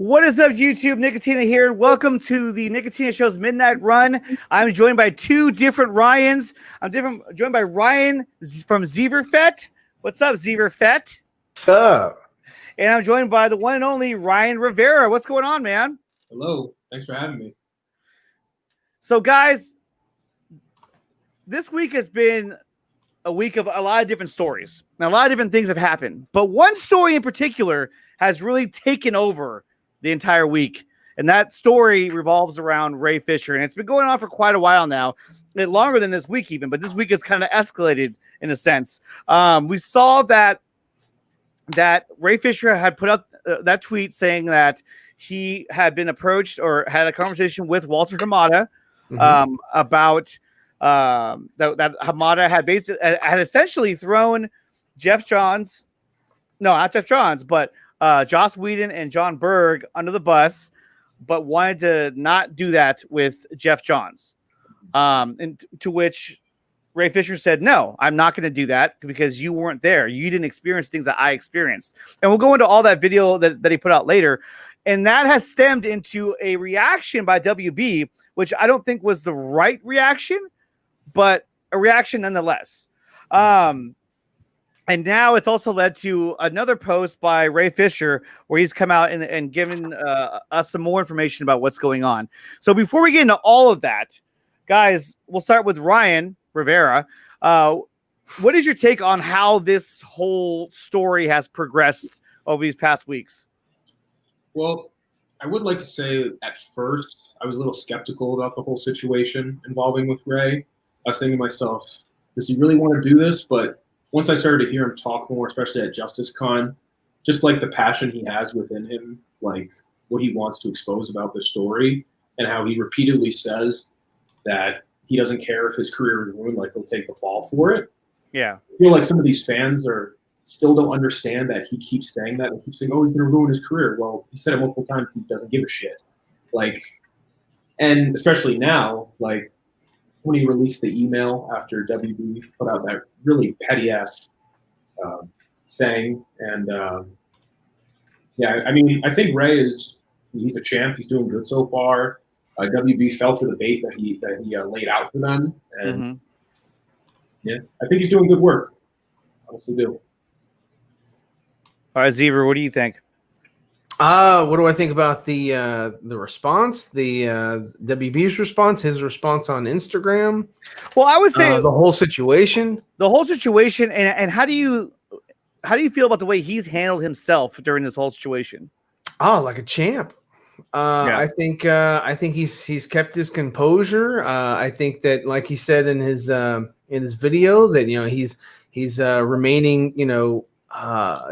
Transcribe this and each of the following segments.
What is up, YouTube? Nickatina here. Welcome to the Nickatina Show's Midnight Run. I'm joined by two different Ryans. Joined by Ryan from Zeverfett. What's up, Zeverfett? What's up? And I'm joined by the one and only Ryan Rivera. What's going on, man? Hello. Thanks for having me. So, guys, this week has been a week of a lot of different stories. Now, a lot of different things have happened. But one story in particular has really taken over the entire week. And that story revolves around Ray Fisher. And it's been going on for quite a while now, longer than this week even, but this week has kind of escalated in a sense. We saw that Ray Fisher had put up that tweet saying that he had been approached or had a conversation with Walter Hamada about that Hamada had essentially thrown Geoff Johns, no, not Geoff Johns, but Joss Whedon and John Berg under the bus, but wanted to not do that with Geoff Johns. And to which Ray Fisher said, no, I'm not going to do that because you weren't there. You didn't experience things that I experienced. And we'll go into all that video that he put out later. And that has stemmed into a reaction by WB, which I don't think was the right reaction, but a reaction nonetheless. And now it's also led to another post by Ray Fisher where he's come out and given us some more information about what's going on. So before we get into all of that, guys, we'll start with Ryan Rivera. What is your take on how this whole story has progressed over these past weeks? Well, I would like to say at first I was a little skeptical about the whole situation involving with Ray. I was thinking to myself, does he really want to do this? But once I started to hear him talk more, especially at JusticeCon, just like the passion he has within him, like what he wants to expose about this story, and how he repeatedly says that he doesn't care if his career is ruined, like he'll take the fall for it. Yeah. I feel like some of these fans still don't understand that he keeps saying that and keeps saying, oh, he's going to ruin his career. Well, he said it multiple times, he doesn't give a shit. Like, and especially now, like, when he released the email after WB put out that really petty-ass saying. And, yeah, I mean, I think Ray he's a champ. He's doing good so far. WB fell for the bait that he laid out for them. And, yeah, I think he's doing good work. I honestly do. All right, Zever, what do you think? What do I think about the response, the WB's response, his response on Instagram? Well, I would say the whole situation. And how do you feel about the way he's handled himself during this whole situation? Oh, like a champ. Yeah. I think he's kept his composure. I think that, like he said in his video, that he's remaining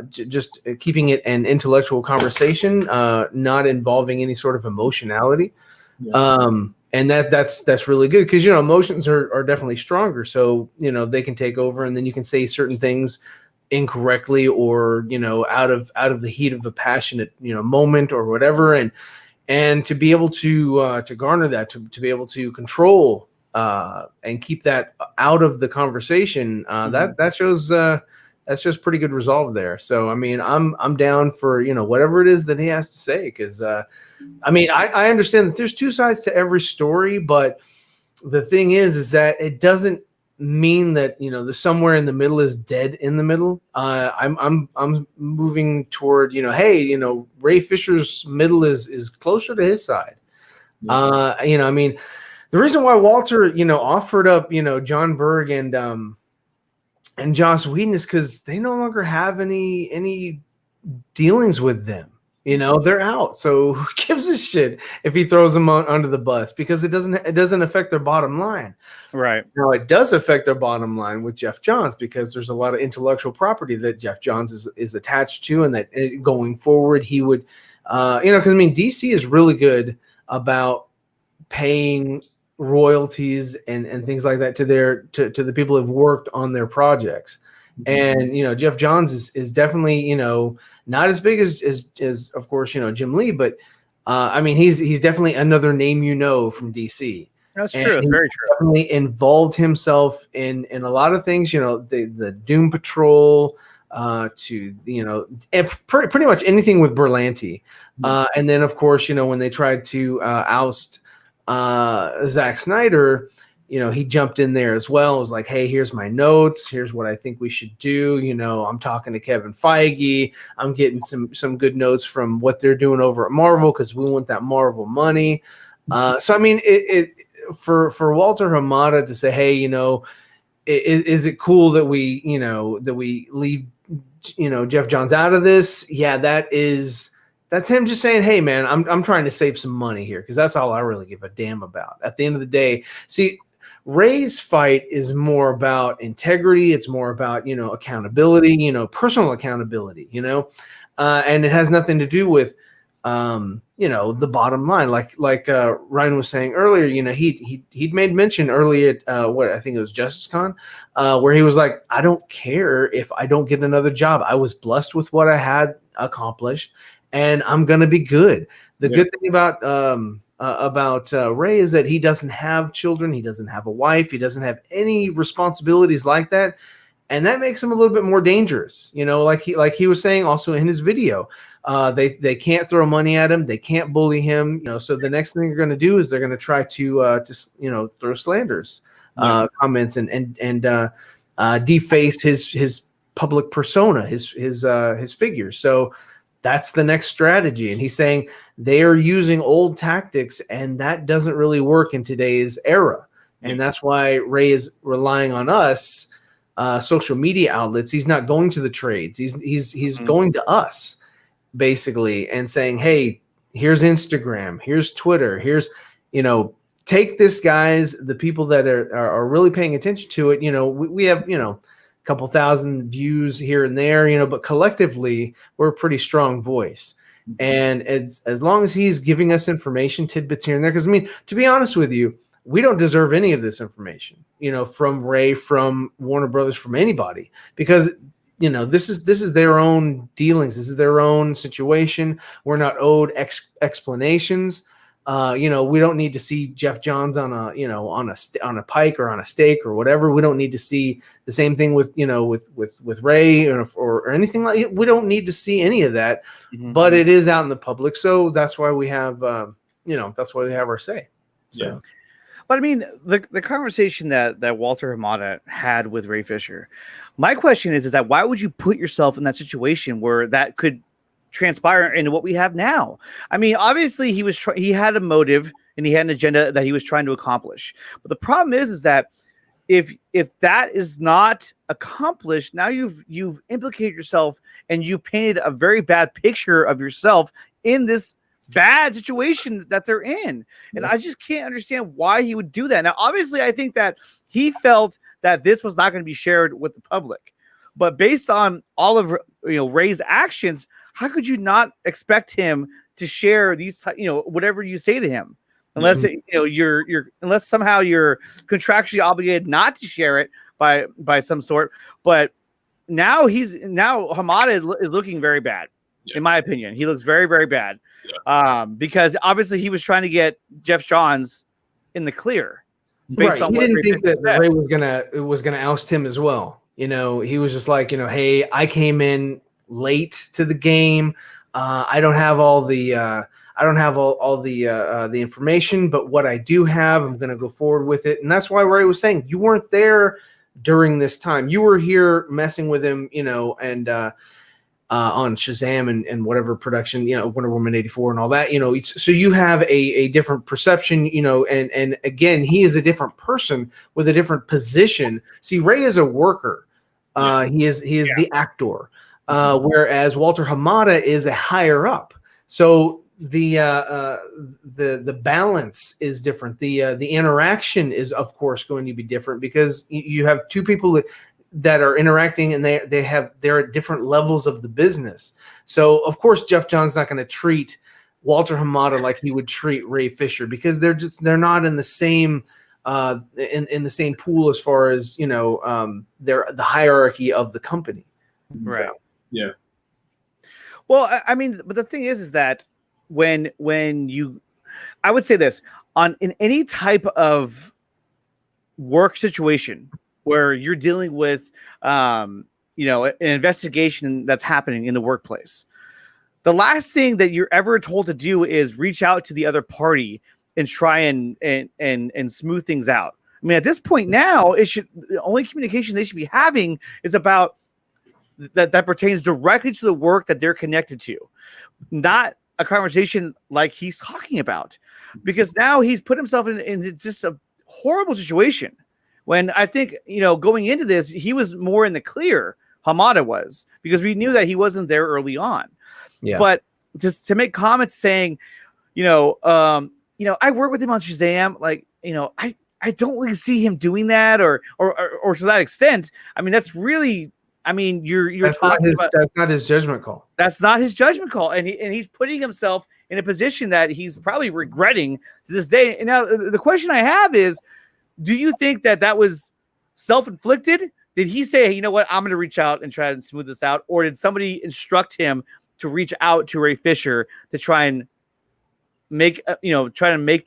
just keeping it an intellectual conversation, not involving any sort of emotionality. Yeah. And that's really good because emotions are definitely stronger, so they can take over, and then you can say certain things incorrectly or out of the heat of a passionate moment or whatever, and to be able to garner that, to be able to control and keep that out of the conversation, that shows that's just pretty good resolve there. So I mean, I'm down for whatever it is that he has to say, because I mean, I understand that there's two sides to every story, but the thing is that it doesn't mean that the somewhere in the middle is dead in the middle. I'm moving toward hey, Ray Fisher's middle is closer to his side. Yeah. I mean, the reason why Walter offered up John Berg and Joss Whedon is because they no longer have any dealings with them. They're out. So who gives a shit if he throws them under the bus? Because it doesn't affect their bottom line. Right. Now it does affect their bottom line with Geoff Johns, because there's a lot of intellectual property that Geoff Johns is attached to, and that going forward he would, because I mean DC is really good about paying royalties and things like that to the people who've worked on their projects. And Geoff Johns is definitely not as big as of course Jim Lee, but I mean he's definitely another name from DC. That's true. It's very true. Definitely involved himself in a lot of things. The Doom Patrol, to pretty much anything with Berlanti. And then, of course, when they tried to oust Zack Snyder, he jumped in there as well. It was like, hey, here's my notes. Here's what I think we should do. I'm talking to Kevin Feige. I'm getting some good notes from what they're doing over at Marvel because we want that Marvel money. So, I mean, for Walter Hamada to say, hey, is it cool that we leave, Geoff Johns out of this? Yeah, that's him just saying, hey, man, I'm trying to save some money here because that's all I really give a damn about. At the end of the day, see, Ray's fight is more about integrity. It's more about, accountability, personal accountability, and it has nothing to do with, the bottom line. Like Ryan was saying earlier, he'd made mention earlier at what I think it was Justice Con, where he was like, I don't care if I don't get another job. I was blessed with what I had accomplished, and I'm gonna be good. The good thing about Ray is that he doesn't have children, he doesn't have a wife, he doesn't have any responsibilities like that, and that makes him a little bit more dangerous. Like he was saying also in his video, they can't throw money at him, they can't bully him. So the next thing they're going to do is they're going to try to throw slanders, comments, and deface his public persona, his figure. So that's the next strategy. And he's saying they are using old tactics, and that doesn't really work in today's era. And that's why Ray is relying on us, social media outlets. He's not going to the trades. He's going to us, basically, and saying, hey, here's Instagram, here's Twitter, here's, take this, guys, the people that are really paying attention to it. We have, couple thousand views here and there, but collectively we're a pretty strong voice. And as long as he's giving us information, tidbits here and there, because I mean, to be honest with you, we don't deserve any of this information, from Ray, from Warner Brothers, from anybody, because this is their own dealings, this is their own situation. We're not owed explanations. We don't need to see Geoff Johns on a pike or on a stake or whatever. We don't need to see the same thing with Ray or anything like it. We don't need to see any of that, but it is out in the public. So that's why we have, that's why we have our say. So. Yeah. But I mean, the conversation that Walter Hamada had with Ray Fisher, my question is that why would you put yourself in that situation where that could transpire into what we have now? I mean, obviously he had a motive and he had an agenda that he was trying to accomplish. But the problem is that if that is not accomplished, now you've implicated yourself and you painted a very bad picture of yourself in this bad situation that they're in. And I just can't understand why he would do that. Now, obviously, I think that he felt that this was not going to be shared with the public. But based on all of Ray's actions, how could you not expect him to share these, whatever you say to him, unless unless somehow you're contractually obligated not to share it by some sort. But now Hamada is looking very bad. In my opinion, he looks very, very bad, because obviously he was trying to get Geoff Johns in the clear. Based on he didn't think that Ray was gonna oust him as well. He was just like, hey, I came in late to the game. I don't have all the the information, but what I do have, I'm gonna go forward with it. And that's why Ray was saying you weren't there during this time. You were here messing with him, and on Shazam and whatever production, Wonder Woman 84 and all that, so you have a different perception, and again, he is a different person with a different position. See, Ray is a worker. He is the actor, whereas Walter Hamada is a higher up. So the balance is different. The interaction is, of course, going to be different because you have two people that are interacting, and they're at different levels of the business. So of course Geoff Johns not going to treat Walter Hamada like he would treat Ray Fisher, because they're not in the same in the same pool as far as they're the hierarchy of the company. Right. So, yeah. Well, I mean, but the thing is that when I would say this in any type of work situation where you're dealing with an investigation that's happening in the workplace. The last thing that you're ever told to do is reach out to the other party and try and smooth things out. I mean, at this point now, the only communication they should be having is about that pertains directly to the work that they're connected to, not a conversation like he's talking about, because now he's put himself in just a horrible situation. When I think, going into this, he was more in the clear. Hamada was, because we knew that he wasn't there early on. Yeah. But just to make comments saying, I work with him on Shazam, like, I don't really see him doing that or to that extent. I mean, that's really, you're talking about, that's not his judgment call. That's not his judgment call. And he's putting himself in a position that he's probably regretting to this day. And now the question I have is, do you think that was self-inflicted? Did he say, hey, you know what, I'm going to reach out and try and smooth this out? Or did somebody instruct him to reach out to Ray Fisher to try and make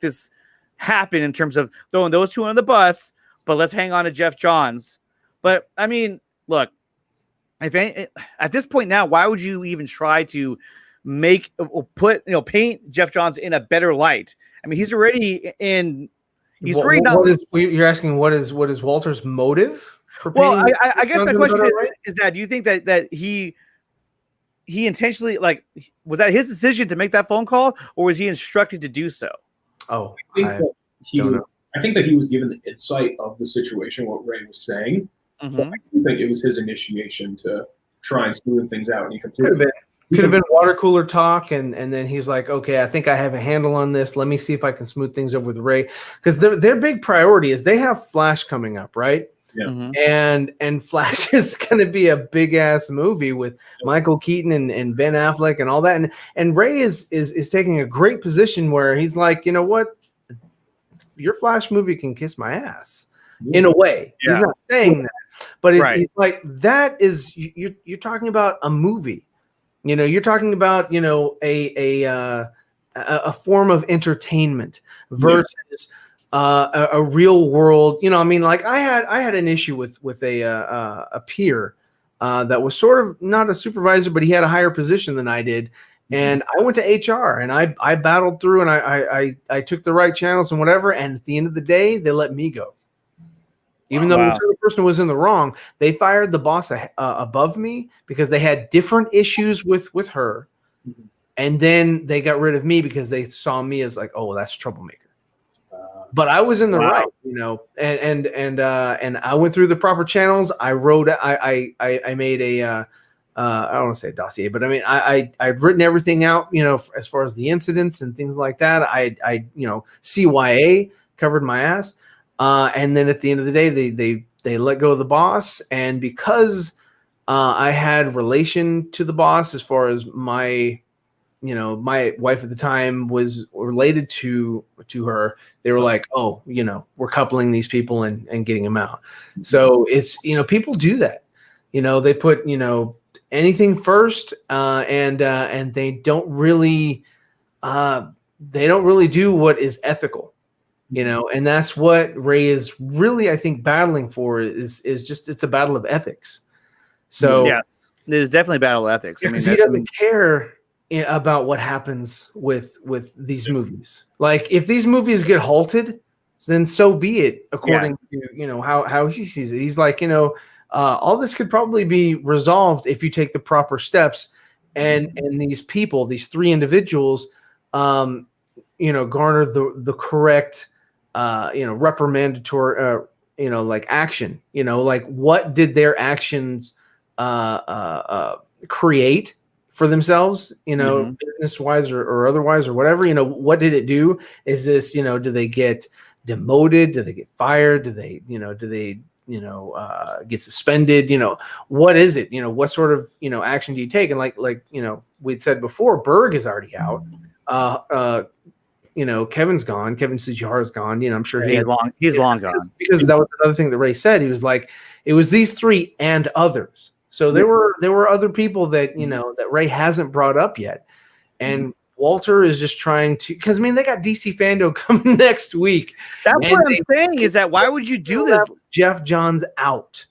this happen in terms of throwing those two on the bus, but let's hang on to Geoff Johns? But I mean, look, at this point now, why would you even try to paint Geoff Johns in a better light? I mean, he's already in. He's very not. You're asking what is Walter's motive for? Well, I guess my question is that, do you think that he intentionally, like, was that his decision to make that phone call, or was he instructed to do so? Oh, I think that he was given the insight of the situation, what Ray was saying. Mm-hmm. But I think it was his initiation to try and smooth things out, and he completely could have been water cooler talk, and then he's like, okay, I think I have a handle on this. Let me see if I can smooth things over with Ray, because their big priority is they have Flash coming up, right? Yeah. Mm-hmm. And Flash is going to be a big ass movie with Michael Keaton and Ben Affleck and all that, and Ray is taking a great position where he's like, you know what, your Flash movie can kiss my ass, in a way. Yeah. He's not saying that, but it's like, that is, you're talking about a movie. You're talking about, a form of entertainment versus a real world. Like I had an issue with a peer that was sort of not a supervisor, but he had a higher position than I did. And I went to HR and I battled through, and I took the right channels and whatever. And at the end of the day, they let me go. Even though the other person was in the wrong, they fired the boss above me because they had different issues with her. And then they got rid of me because they saw me as like, oh, that's a troublemaker. But I was in the right, and I went through the proper channels. I wrote, I made a, I don't want to say a dossier, but I mean, I'd written everything out, as far as the incidents and things like that. I CYA covered my ass. And then at the end of the day, they let go of the boss. And because I had relation to the boss, as far as my wife at the time was related to her, they were like, oh, we're coupling these people and getting them out. So it's, people do that. They put, anything first, and they don't really do what is ethical. And that's what Ray is really, I think, battling for is just, it's a battle of ethics. So yes, there's definitely a battle of ethics. Because he doesn't care about what happens with these movies. Like, if these movies get halted, then so be it, according to, how he sees it. He's like, all this could probably be resolved if you take the proper steps. And these people, these three individuals, garner the correct, reprimandatory, like action, like what did their actions create for themselves, business wise or otherwise or whatever, what did it do? Is this, do they get demoted? Do they get fired? Do they get suspended? What is it? What sort of, action do you take? And like, we'd said before, Berg is already out. Kevin's gone. Kevin Tsujihara's gone. I'm sure he's long gone. Because that was another thing that Ray said. He was like, it was these three and others. So there were other people that, that Ray hasn't brought up yet. And Walter is just trying to, because they got DC Fando coming next week. That's what I'm saying, is that why would you do this? Geoff Johns out.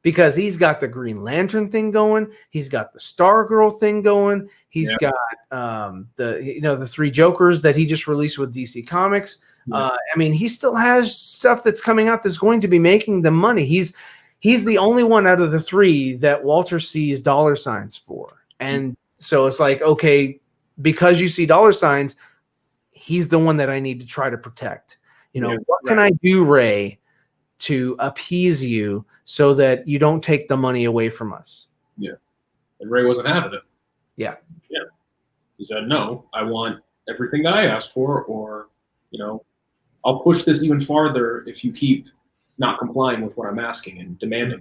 because he's got the Green Lantern thing going, he's got the Stargirl thing going, he's got the 3 Jokers that he just released with DC Comics. I mean, he still has stuff that's coming out that's going to be making the money. He's the only one out of the 3 that Walter sees dollar signs for. And so it's like, okay, because you see dollar signs, he's the one that I need to try to protect. What can I do, Ray, to appease you so that you don't take the money away from us? Yeah. And Ray wasn't having it. Yeah. Yeah. He said, no, I want everything that I asked for, or, I'll push this even farther if you keep not complying with what I'm asking and demanding.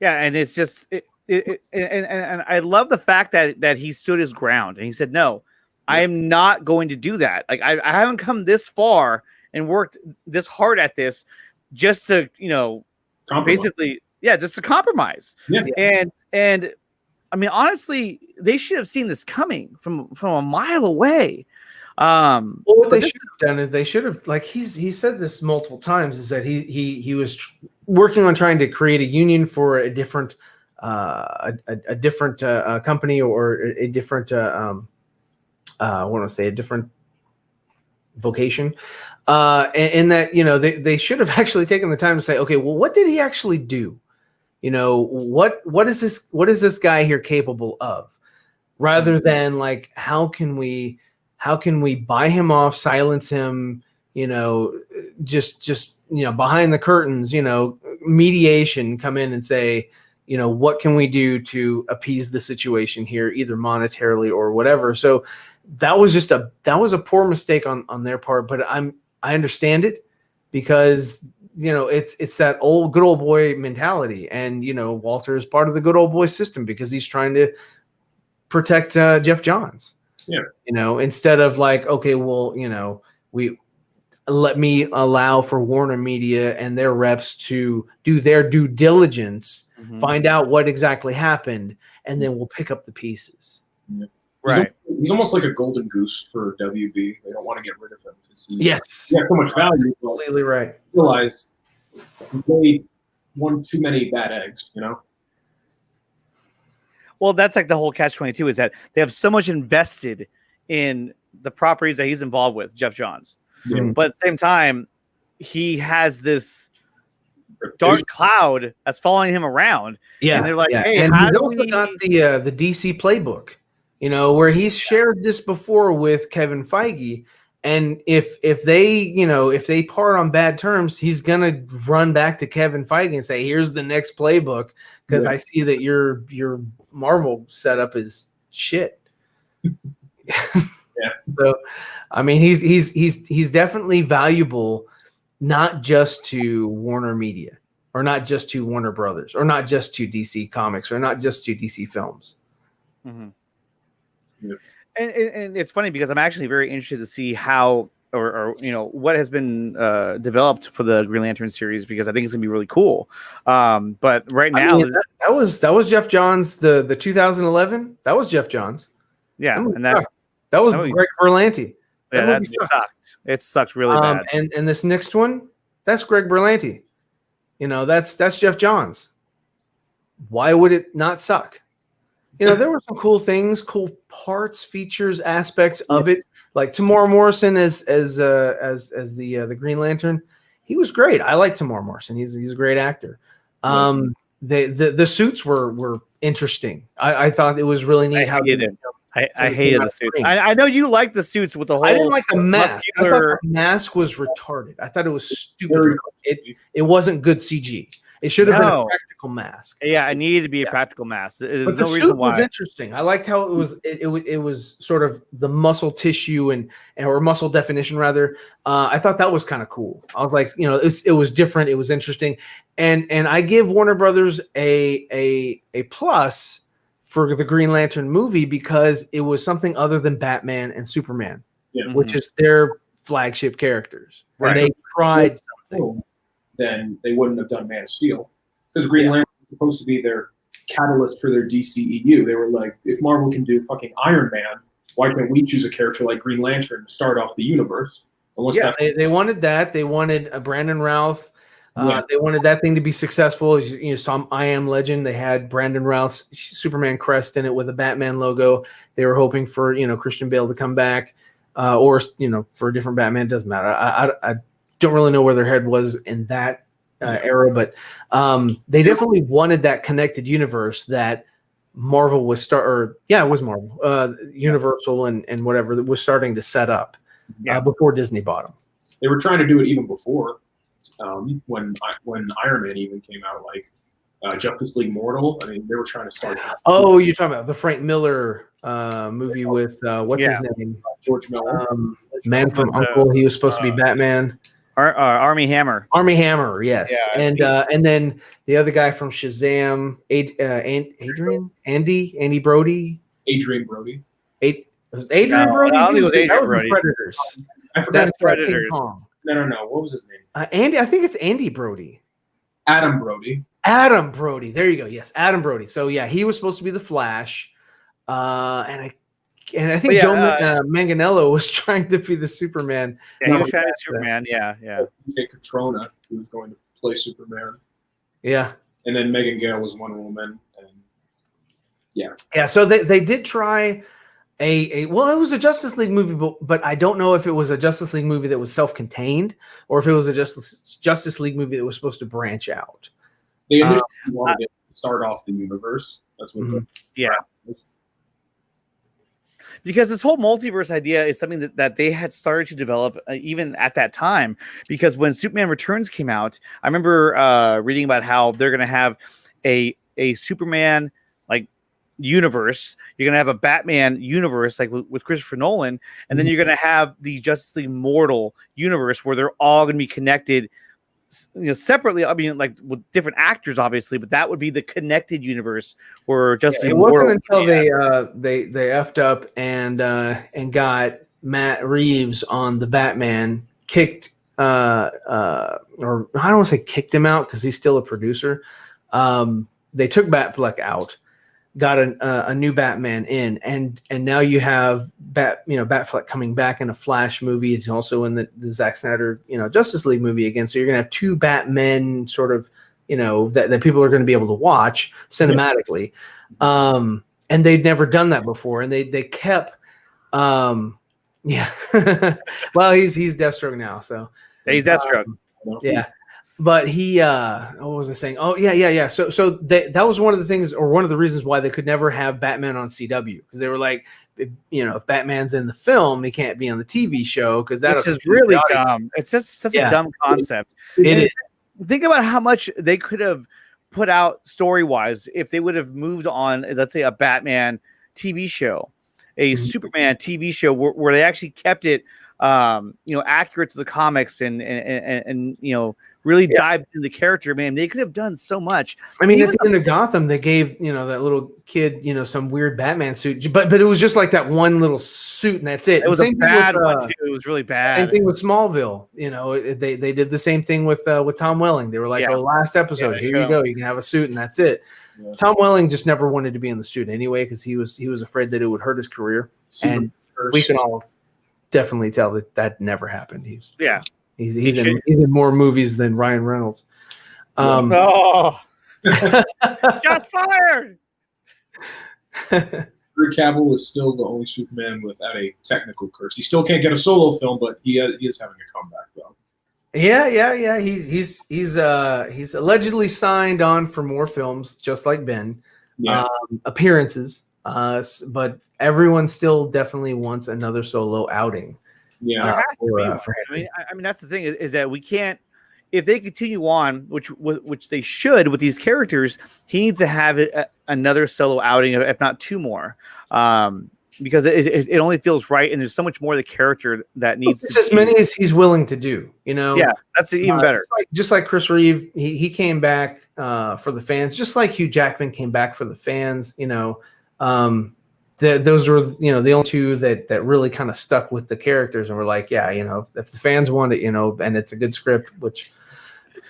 Yeah, and it's just and I love the fact that he stood his ground and he said, no, I am not going to do that. Like I haven't come this far and worked this hard at this just to, basically, just to compromise. Yeah. And I mean, honestly, they should have seen this coming from a mile away. Well, what they should have done is they should have, like he said this multiple times, is that he was working on trying to create a union for a different company or a different I want to say a different vocation, and that they should have actually taken the time to say, okay, well, what did he actually do? What is this guy here capable of, rather than like how can we buy him off, silence him, just behind the curtains, mediation, come in and say, what can we do to appease the situation here, either monetarily or whatever. So that was a poor mistake on their part, but I understand it, because it's that good old boy mentality, and Walter is part of the good old boy system because he's trying to protect Geoff Johns. Yeah. Instead of like, okay, well, let me allow for Warner Media and their reps to do their due diligence, find out what exactly happened, and then we'll pick up the pieces. Yeah. Right. He's almost like a golden goose for WB. They don't want to get rid of him. Yes. He has so much value. Completely right. Realize he made one too many bad eggs, Well, that's like the whole catch-22 is that they have so much invested in the properties that he's involved with, Geoff Johns. Yeah. But at the same time, he has this dark cloud that's following him around. Yeah. And they're like, hey, and how he's also got the DC playbook, where he's shared this before with Kevin Feige. And if they part on bad terms, he's gonna run back to Kevin Feige and say, here's the next playbook, because I see that your Marvel setup is shit. Yeah. So, I mean, he's definitely valuable, not just to Warner Media, or not just to Warner Brothers, or not just to DC Comics, or not just to DC Films. Mm-hmm. Yeah. And it's funny because I'm actually very interested to see how or what has been developed for the Green Lantern series, because I think it's gonna be really cool. But right now, that was Geoff Johns, the 2011. That was Geoff Johns. Yeah, and that was Greg Berlanti. Yeah, that sucked. It sucked really bad. And this next one, that's Greg Berlanti. That's Geoff Johns. Why would it not suck? There were some cool things, cool parts, features, aspects of it. Like Tamora Morrison as the Green Lantern, he was great. I like Tamora Morrison. He's a great actor. The suits were interesting. I thought it was really neat. I hated the suits. I know you like the suits with the whole. I didn't like the mask. I thought the mask was retarded. I thought it was stupid. It wasn't good CG. It should have been a practical mask. Yeah, it needed to be a practical mask. But the suit was interesting. I liked how it was. It was sort of the muscle tissue or muscle definition rather. I thought that was kind of cool. I was like, it was different. It was interesting, and I give Warner Brothers a plus for the Green Lantern movie because it was something other than Batman and Superman, which is their flagship characters. Right. They tried something. Then they wouldn't have done Man of Steel, because Green Lantern was supposed to be their catalyst for their DCEU. They were like, if Marvel can do fucking Iron Man, why can't we choose a character like Green Lantern to start off the universe? They wanted that. They wanted Brandon Routh. They wanted that thing to be successful. You know, some I Am Legend. They had Brandon Routh's Superman crest in it with a Batman logo. They were hoping for, you know, Christian Bale to come back, or, you know, for a different Batman. It doesn't matter. I don't really know where their head was in that era, but they definitely wanted that connected universe that Marvel was it was Marvel, Universal and whatever that was starting to set up before Disney bought them. They were trying to do it even before. When Iron Man even came out, like Justice League Mortal, I mean, they were trying to start. Oh, you're talking about the Frank Miller movie with what's his name? George Miller, Man from U.N.C.L.E. He was supposed to be Batman. Army Hammer. Army Hammer, yes. Yeah, and then the other guy from Shazam, Andy Brody. Adrian Brody. Adrian Brody. I don't think it was Adrian Brody. Predators. I forgot. That's Predators. No. What was his name? Andy. I think it's Andy Brody. Adam Brody. Adam Brody. There you go. Yes, Adam Brody. So yeah, he was supposed to be the Flash, and I think Joe Manganiello was trying to be the Superman. Yeah, he was trying to be Superman. Yeah. Jake Catrona, who was going to play Superman. Yeah. And then Megan Gale was Wonder Woman. And yeah. So they did try it was a Justice League movie, but I don't know if it was a Justice League movie that was self-contained or if it was a Justice League movie that was supposed to branch out. They initially wanted to start off the universe. That's what because this whole multiverse idea is something that they had started to develop even at that time. Because when Superman Returns came out, I remember reading about how they're going to have a Superman like universe. You're going to have a Batman universe like with Christopher Nolan, and then you're going to have the Justice League Mortal universe where they're all going to be connected, you know, separately. I mean, like with different actors, obviously, but that would be the connected universe where Justice League. It wasn't until they effed up and got Matt Reeves on the Batman, kicked or I don't want to say kicked him out because he's still a producer. They took Batfleck out, got a new Batman in, and now you have Batfleck coming back in a Flash movie. He's also in the Zack Snyder Justice League movie again. So you're gonna have two Batmen sort of that people are going to be able to watch cinematically. And they'd never done that before, and they kept well, he's Deathstroke now, so he's Deathstroke. Yeah. But he, what was I saying? Oh, yeah. So that was one of the things, or one of the reasons why they could never have Batman on CW, because they were like, if Batman's in the film, he can't be on the TV show because that's just really dumb. It's just such a dumb concept. It is. Think about how much they could have put out story-wise if they would have moved on, let's say, a Batman TV show, a Superman TV show where they actually kept it, accurate to the comics and really dived into the character. Man, they could have done so much. I mean, at the end of Gotham, they gave that little kid some weird Batman suit, but it was just like that one little suit, and that's it. It was a bad one too. It was really bad. Same thing with Smallville. They did the same thing with Tom Welling. They were like, "Oh, last episode, here you go. You can have a suit, and that's it." Yeah. Tom Welling just never wanted to be in the suit anyway because he was afraid that it would hurt his career, and we can all definitely tell that never happened. He's in more movies than Ryan Reynolds. Shots fired. Henry Cavill is still the only Superman without a technical curse. He still can't get a solo film, but he is having a comeback though. Yeah. He's allegedly signed on for more films, just like Ben. Yeah. Appearances. But everyone still definitely wants another solo outing. Yeah, I mean that's the thing is that we can't. If they continue on, which they should with these characters, he needs to have another solo outing, if not two more, because it only feels right, and there's so much more of the character that needs. It's as many as he's willing to do. Yeah, that's even better. Just like Chris Reeve, he came back for the fans, just like Hugh Jackman came back for the fans. Those were the only two that really kind of stuck with the characters and were like, if the fans want it, and it's a good script, which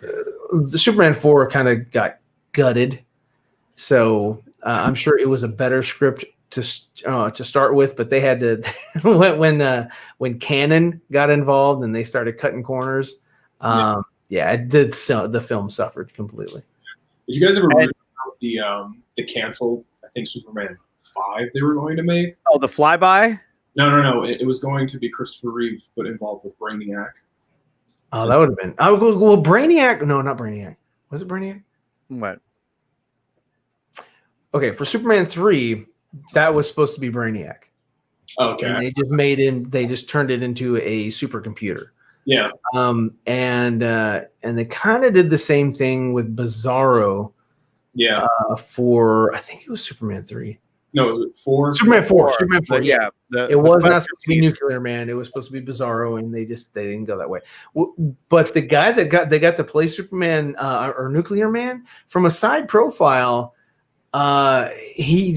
the Superman 4 kind of got gutted, so I'm sure it was a better script to start with, but they had to when Canon got involved and they started cutting corners, yeah, it did. So the film suffered completely. Did you guys ever read about the canceled? I think Superman 5 they were going to make. Oh, the flyby. No. It was going to be Christopher Reeve, but involved with Brainiac. Oh, that would have been. Oh, well, Brainiac. No, not Brainiac. Was it Brainiac? What? Okay, for Superman 3, that was supposed to be Brainiac. Okay. And they just turned it into a supercomputer. Yeah. And they kind of did the same thing with Bizarro. Yeah. For I think it was Superman 3. No, 4. Superman 4. Superman 4. Yeah. It was not supposed to be Nuclear Man. It was supposed to be Bizarro, and they didn't go that way. But the guy they got to play Superman or Nuclear Man from a side profile, he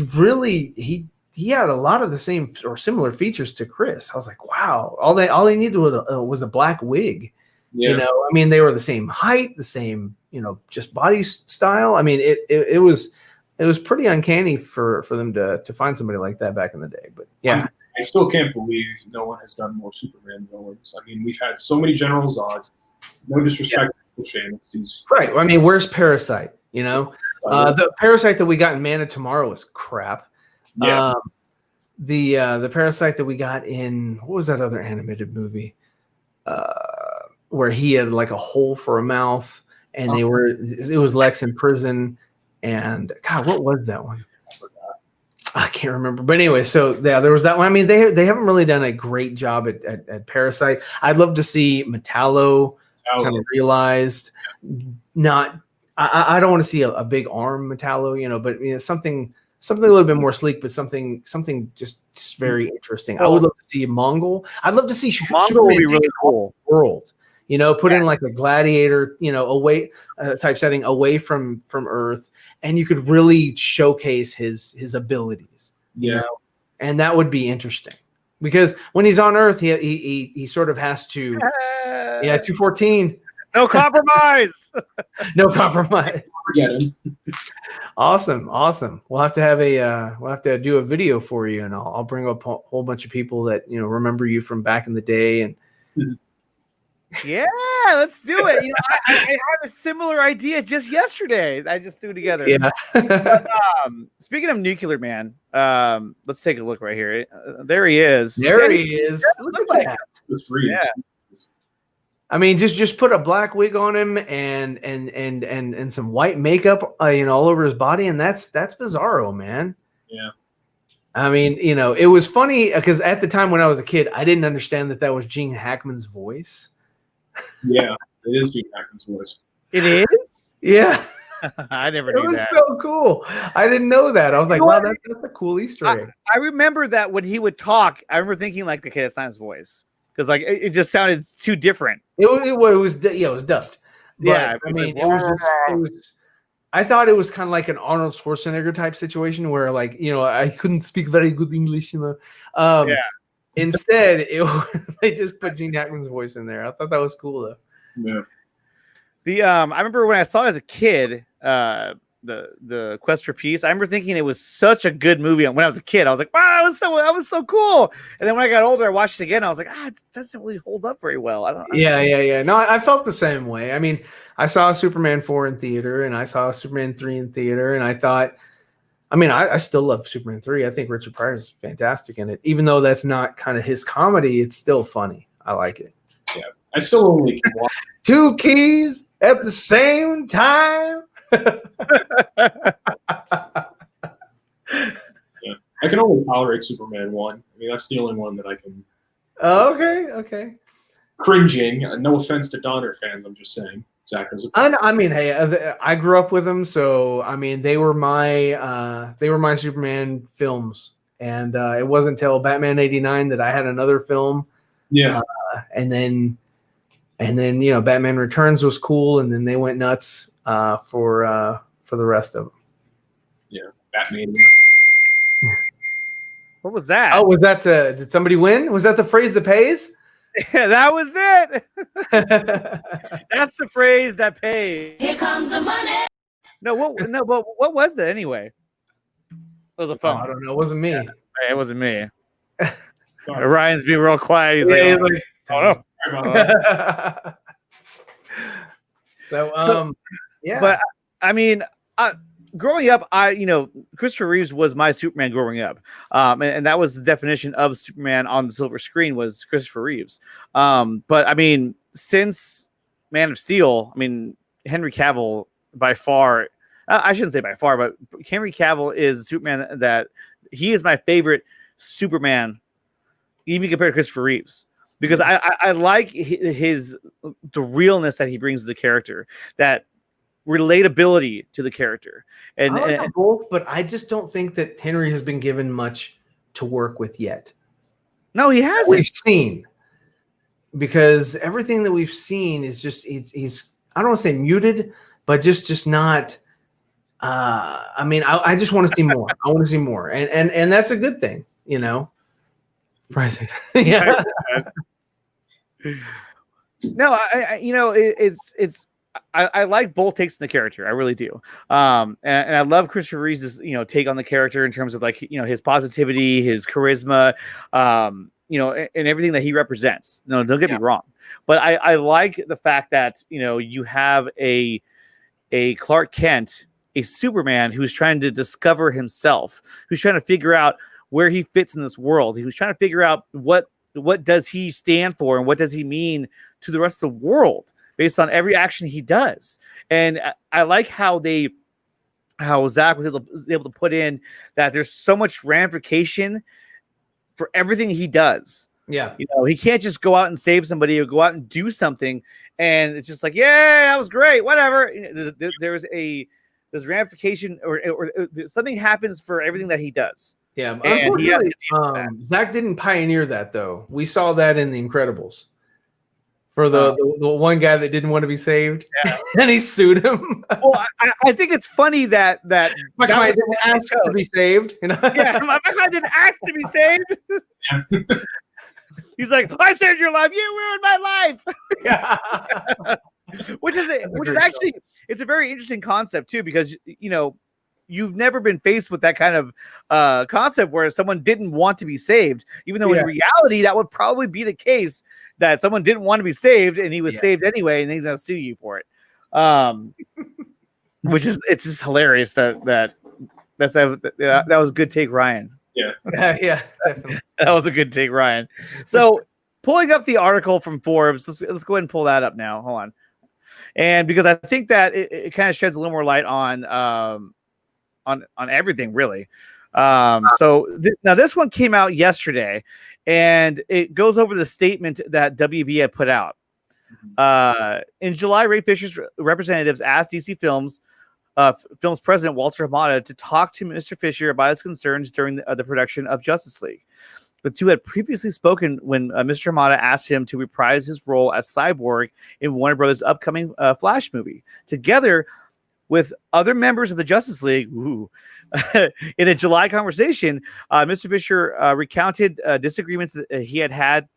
had a lot of the same or similar features to Chris. I was like, wow, all they needed was a black wig. Yeah. You know, I mean, they were the same height, the same, just body style. I mean, it was pretty uncanny for them to find somebody like that back in the day. But yeah, I still can't believe no one has done more Superman villains. I mean, we've had so many General Zods. No disrespect to Shane. Right. I mean, where's Parasite? The Parasite that we got in Man of Tomorrow was crap. Yeah. The Parasite that we got in, what was that other animated movie? Where he had like a hole for a mouth, and it was Lex in prison, and God, what was that one? I can't remember. But anyway, so yeah, there was that one. I mean, they haven't really done a great job at Parasite. I'd love to see Metallo kind of realized. I don't want to see a big arm Metallo, but something a little bit more sleek, but something just very interesting. I would love to see Mongol. I'd love to see Mongol would be really cool. World. Put in like a gladiator, away type setting away from Earth, and you could really showcase his abilities. And that would be interesting because when he's on Earth, he sort of has to. 214. No compromise. No compromise. Forget him. Awesome. We'll have to do a video for you, and I'll bring up a whole bunch of people that remember you from back in the day and. Yeah, let's do it. I had a similar idea just yesterday. I just threw together. Yeah. But, speaking of Nuclear Man, let's take a look right here. There he is. There he is. Look at that. Yeah. I mean, just put a black wig on him and some white makeup, all over his body, and that's Bizarro, man. Yeah. I mean, it was funny because at the time when I was a kid, I didn't understand that was Gene Hackman's voice. Yeah, it is Gene Hackman's voice. It is? Yeah. I never knew that. It was so cool. I didn't know that. I was like, wow, that's a cool Easter egg. I remember that when he would talk, I remember thinking like the kid at Simon's voice because like it just sounded too different. It was dubbed. But, yeah, I mean, it was. I thought it was kind of like an Arnold Schwarzenegger type situation where, like, I couldn't speak very good English, Yeah. Instead, they just put Gene Hackman's voice in there. I thought that was cool though. Yeah. I remember when I saw it as a kid, the Quest for Peace. I remember thinking it was such a good movie. When I was a kid, I was like, "Wow, that was so cool." And then when I got older, I watched it again. I was like, it doesn't really hold up very well. Yeah. No, I felt the same way. I mean, I saw Superman 4 in theater, and I saw Superman 3 in theater, and I thought, I mean, I still love Superman 3. I think Richard Pryor is fantastic in it. Even though that's not kind of his comedy, it's still funny. I like it. Yeah. I still only can watch two keys at the same time. Yeah. I can only tolerate Superman 1. I mean, that's the only one that I can. Okay. Cringing. No offense to Donner fans. I'm just saying. I mean, hey, I grew up with them, so I mean, they were my Superman films, and it wasn't until Batman '89 that I had another film. Yeah, and then Batman Returns was cool, and then they went nuts for the rest of them. Yeah, Batman. What was that? Oh, was that did somebody win? Was that the phrase that pays? Yeah, that was it. That's the phrase that pays. Here comes the money. But what was it anyway? It was a phone. I don't know. It wasn't me. Yeah, it wasn't me. Ryan's being real quiet. He's yeah, like, oh no. So, yeah. But I mean, growing up, Christopher Reeves was my Superman growing up, and that was the definition of Superman on the silver screen was Christopher Reeves. But I mean, since Man of Steel, I mean, Henry Cavill by far. I shouldn't say by far, but Henry Cavill is Superman that he is my favorite Superman, even compared to Christopher Reeves, because I like the realness that he brings to the character, that relatability to the character. And, I like them both, but I just don't think that Henry has been given much to work with yet. No, he hasn't. We've seen, because everything that we've seen is just he's I don't want to say muted, but just not. I mean, I just want to see more. I want to see more, and that's a good thing, President. Yeah. No, I like both takes on the character. I really do. And I love Christopher Reeve's, take on the character in terms of his positivity, his charisma, and everything that he represents. No, don't get me wrong, but I like the fact that, you have a Clark Kent, a Superman who's trying to discover himself, who's trying to figure out where he fits in this world. He was trying to figure out what does he stand for and what does he mean to the rest of the world based on every action he does. And I like how Zach was able to put in that there's so much ramification for everything he does. Yeah. He can't just go out and save somebody or go out and do something. And it's just like, yeah, that was great. Whatever. There's ramification or something happens for everything that he does. Yeah. Unfortunately, Zach didn't pioneer that, though. We saw that in The Incredibles for the one guy that didn't want to be saved. Yeah. And he sued him. Well, I think it's funny that my client didn't ask to be saved. Yeah, my client didn't ask to be saved. He's like, I saved your life. You ruined my life. Yeah. Which is actually, it's a very interesting concept too, because you've never been faced with that kind of concept where someone didn't want to be saved, even though in reality that would probably be the case, that someone didn't want to be saved and he was saved anyway, and he's gonna sue you for it. Which is, it's just hilarious that was a good take, Ryan. Yeah. Yeah, definitely. That was a good take, Ryan. So pulling up the article from Forbes, let's go ahead and pull that up now. Hold on. And because I think that it kind of sheds a little more light on everything, really. So now this one came out yesterday, and it goes over the statement that WB had put out. In July, Ray Fisher's representatives asked DC Films president Walter Hamada to talk to Mr. Fisher about his concerns during the production of Justice League. The two had previously spoken when Mr. Hamada asked him to reprise his role as Cyborg in Warner Brothers' upcoming Flash movie, together with other members of the Justice League. In a July conversation, Mr. Fisher recounted disagreements that he had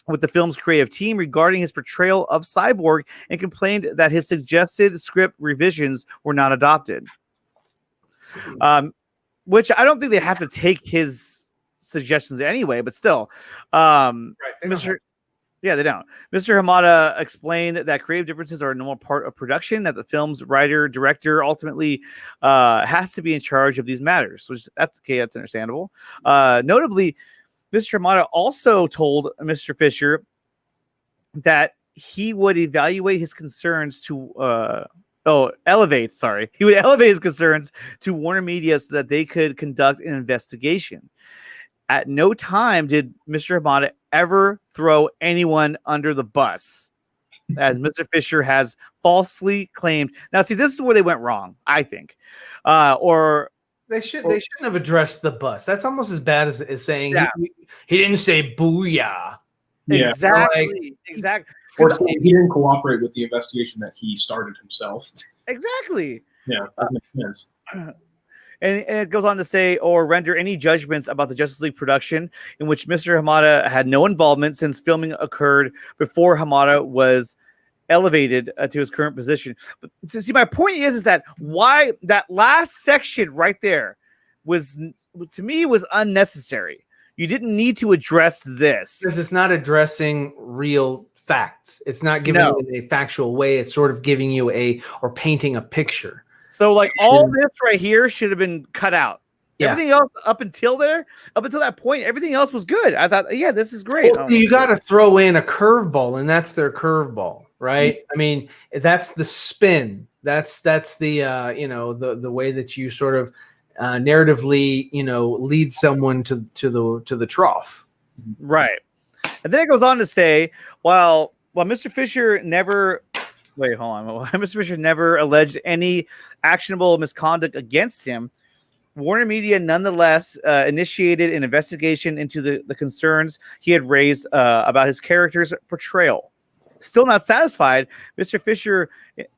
with the film's creative team regarding his portrayal of Cyborg, and complained that his suggested script revisions were not adopted. Which I don't think they have to take his suggestions anyway, but still, they don't. Mr. Hamada explained that creative differences are a normal part of production, that the film's writer, director ultimately has to be in charge of these matters, which that's understandable. Notably, Mr. Hamada also told Mr. Fisher that he would evaluate his concerns to elevate his concerns to Warner Media so that they could conduct an investigation. At no time did Mr. Hamada ever throw anyone under the bus, as Mr. Fisher has falsely claimed. Now, see, this is where they went wrong, I think. They shouldn't have addressed the bus. That's almost as bad as saying he didn't say booyah. Yeah. Exactly. Or saying he didn't cooperate with the investigation that he started himself. Exactly. Yeah, that makes sense. And it goes on to say, or render any judgments about the Justice League production in which Mr. Hamada had no involvement, since filming occurred before Hamada was elevated to his current position. But see, my point is that why that last section right there was, to me, was unnecessary. You didn't need to address this. Because it's not addressing real facts. It's not giving it in a factual way. It's sort of giving you or painting a picture. So like all this right here should have been cut out. Yeah. Everything else up until that point, everything else was good. I thought, yeah, this is great. Well, you got to throw in a curveball, and that's their curveball, right? Mm-hmm. I mean, that's the spin. That's the the way that you sort of narratively lead someone to the trough, right? And then it goes on to say, while Mr. Fisher never. Wait, hold on. Mr. Fisher never alleged any actionable misconduct against him. Warner Media nonetheless initiated an investigation into the concerns he had raised about his character's portrayal. Still not satisfied, Mr. Fisher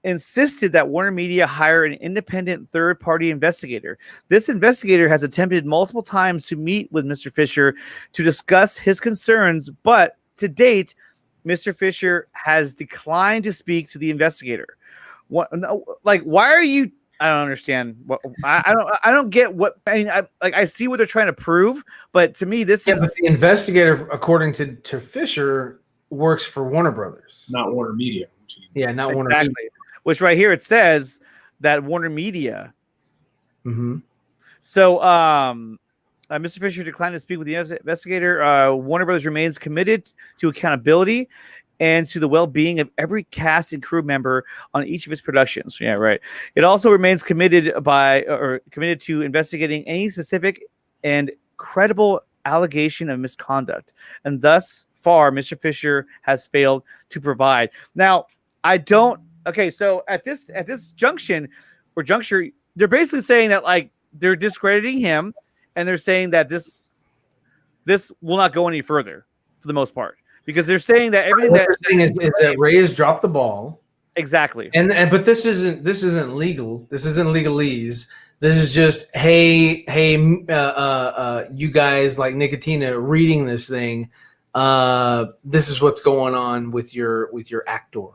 insisted that Warner Media hire an independent third-party investigator. This investigator has attempted multiple times to meet with Mr. Fisher to discuss his concerns, but to date, Mr. Fisher has declined to speak to the investigator. Why are you? I don't understand. I don't get what. I mean, I see what they're trying to prove, but to me, this is. But the investigator, according to Fisher, works for Warner Brothers, not Warner Media. Yeah, not Warner Media. Which right here it says that Warner Media. Mm-hmm. So, Mr. Fisher declined to speak with the investigator. Warner Brothers remains committed to accountability and to the well-being of every cast and crew member on each of its productions. Yeah, right. It also remains committed to investigating any specific and credible allegation of misconduct. And thus far, Mr. Fisher has failed to provide. Now, so at this juncture, they're basically saying that like they're discrediting him, and they're saying that this will not go any further for the most part, because they're saying that everything that is that Ray has dropped the ball. Exactly. But this isn't legal. This isn't legalese. This is just hey, you guys like Nickatina reading this thing. This is what's going on with your actor.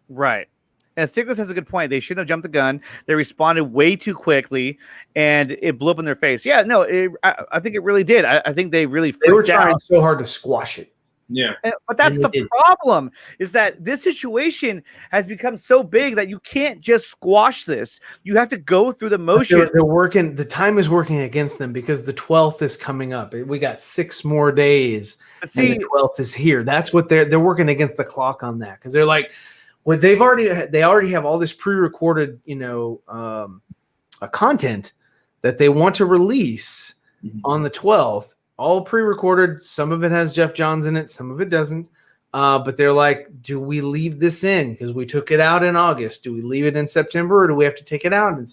Right. And Stiglitz has a good point. They shouldn't have jumped the gun. They responded way too quickly, and it blew up in their face. Yeah, no, I think it really did. I think they really freaked out. They were trying so hard to squash it. Yeah. But that's the problem, is that this situation has become so big that you can't just squash this. You have to go through the motions. They're working. The time is working against them because the 12th is coming up. We got 6 more days. But see, and the 12th is here. That's what they're working against the clock on that, because they're like, well, they already have all this pre-recorded, content that they want to release on the 12th, all pre-recorded. Some of it has Geoff Johns in it, some of it doesn't. But they're like, do we leave this in because we took it out in August? Do we leave it in September, or do we have to take it out? And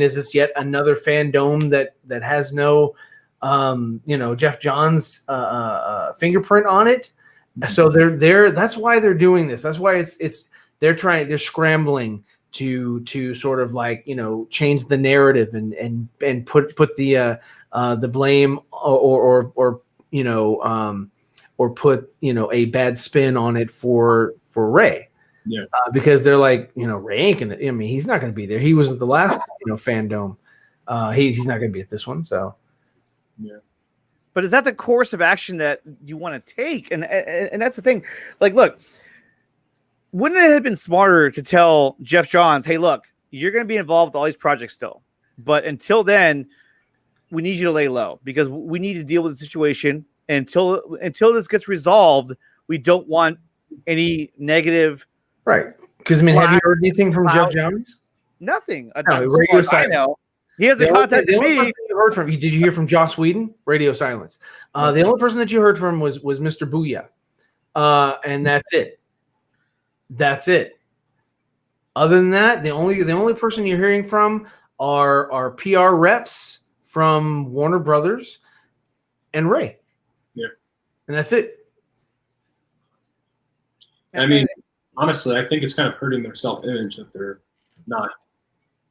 is this yet another fandom that has no, Geoff Johns fingerprint on it? So they're that's why they're doing this. That's why they're scrambling to sort of like, change the narrative and put the blame or put, a bad spin on it for Ray. Yeah. Because they're like, Ray ain't gonna, he's not gonna be there. He was at the last, fandom. He's not gonna be at this one. So yeah. But is that the course of action that you want to take? And that's the thing. Like, look, wouldn't it have been smarter to tell Geoff Johns, hey, look, you're going to be involved with all these projects still, but until then, we need you to lay low because we need to deal with the situation until this gets resolved. We don't want any negative. Right. Because have you heard anything from Geoff Johns? Nothing. No, radio silence. I know. He hasn't contacted me. Did you hear from Joss Whedon? Radio silence. The only person that you heard from was Mr. Booyah. And that's it. That's it. Other than that, the only person you're hearing from are PR reps from Warner Brothers and Ray. Yeah. And that's it. I mean, honestly, I think it's kind of hurting their self-image that they're not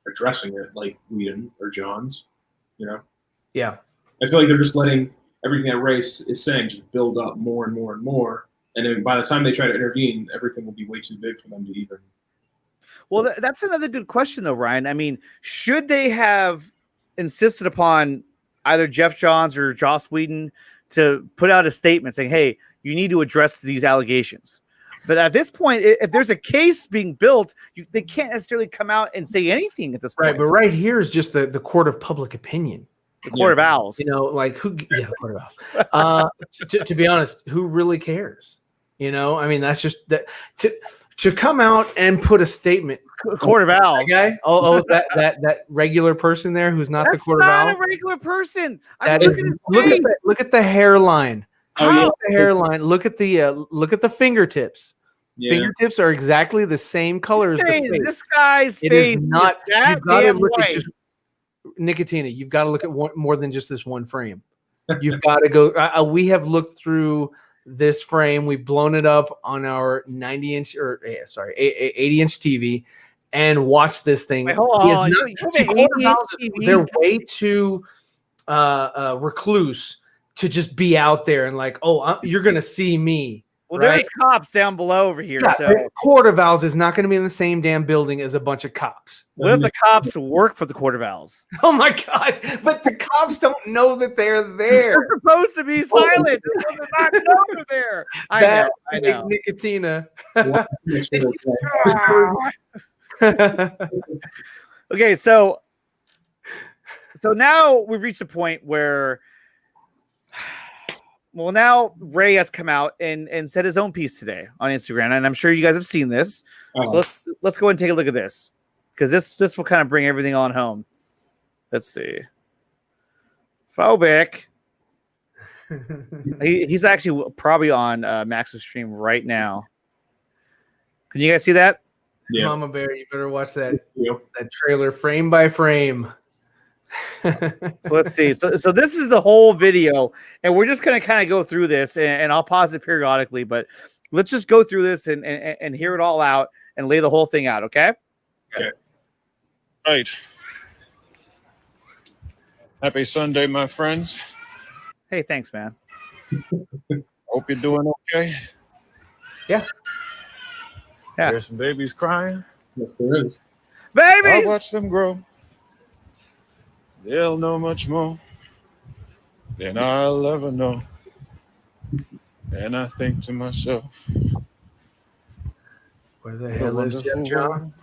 addressing it like Whedon or Johns, Yeah. I feel like they're just letting everything that Ray is saying just build up more and more and more. And then by the time they try to intervene, everything will be way too big for them to even. Well, that's another good question, though, Ryan. I mean, should they have insisted upon either Geoff Johns or Joss Whedon to put out a statement saying, hey, you need to address these allegations. But at this point, if there's a case being built, they can't necessarily come out and say anything at this point. Right, but right here is just the court of public opinion. The court of owls. You know, like who? Yeah, the court of owls. To be honest, who really cares? You know, I mean, that's just that to come out and put a statement. Court of owls. That guy. That regular person there who's not the court of owls. That's not a regular person. Look at the hairline. How? The hairline. Look at the fingertips. Yeah. Fingertips are exactly the same color as the face. This guy's face is not. You've got to look at Nickatina. You've got to look at more than just this one frame. You've got to go. We have looked through this frame. We've blown it up on our 80-inch TV and watched this thing. Wait, hold on. They're way too recluse to just be out there and like, you're gonna see me. Well, right? There's cops down below over here. Yeah, so Court of Owls is not going to be in the same damn building as a bunch of cops. What if the cops work for the Court of Owls? Oh my God! But the cops don't know that they're there. They're supposed to be silent. They're supposed to not know they're there. I know. Nickatina. Okay, so now we've reached a point where. Well, now Ray has come out and said his own piece today on Instagram, and I'm sure you guys have seen this. So let's go and take a look at this, because this will kind of bring everything on home. Let's see. Phobic. He's actually probably on Max's stream right now. Can you guys see that? Yeah. Mama Bear, you better watch that trailer frame by frame. So let's see. So this is the whole video, and we're just going to kind of go through this, and I'll pause it periodically, but let's just go through this and hear it all out and lay the whole thing out, okay? Okay. Right. Happy Sunday, my friends. Hey, thanks, man. Hope you're doing okay. Yeah. There's some babies crying. Yes, there is. Babies! I'll watch them grow. They'll know much more than I'll ever know. And I think to myself, where the hell is Geoff Johns?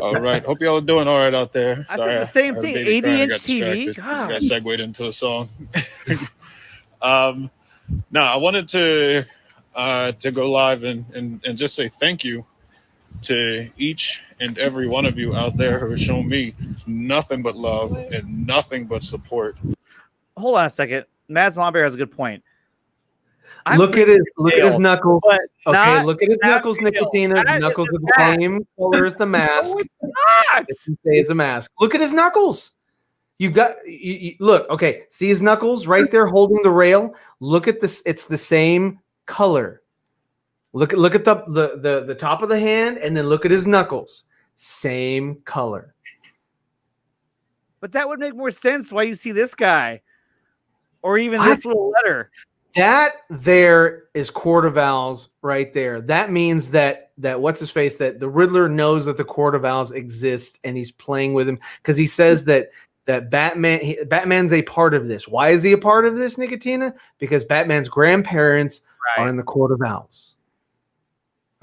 All right. Hope y'all are doing all right out there. I said the same thing. 80-inch TV. God. Got segued into a song. No, I wanted to go live and just say thank you to each and every one of you out there who has shown me nothing but love and nothing but support. Hold on a second. Maz Mombear has a good point. Look at his knuckles. Okay, look at his knuckles, real. Nickatina. The knuckles are the same color as the mask. No, it's not. It's a mask. Look at his knuckles. You look. Okay, see his knuckles right there holding the rail. Look at this. It's the same color. Look at the top of the hand, and then look at his knuckles. Same color. But that would make more sense why you see this guy, or even this little letter. That there is Court of Owls right there. That means that what's his face, that the Riddler knows that the Court of Owls exists, and he's playing with him because he says that Batman's a part of this. Why is he a part of this, Nickatina? Because Batman's grandparents are in the Court of Owls.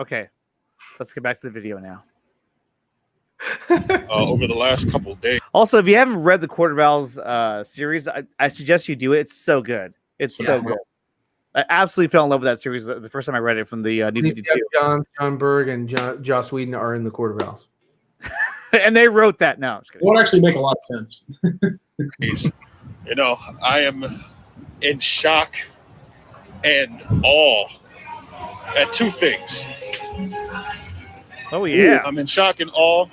Okay, let's get back to the video now. Over the last couple of days. Also, if you haven't read the Court of Owls series, I suggest you do it. It's so good. It's so good. I absolutely fell in love with that series the first time I read it from the New 52. John Berg and Joss Whedon are in the Court of Owls. And they wrote that. No, it won't actually make a lot of sense. You know, I am in shock and awe at two things. Oh, yeah. I'm in shock and awe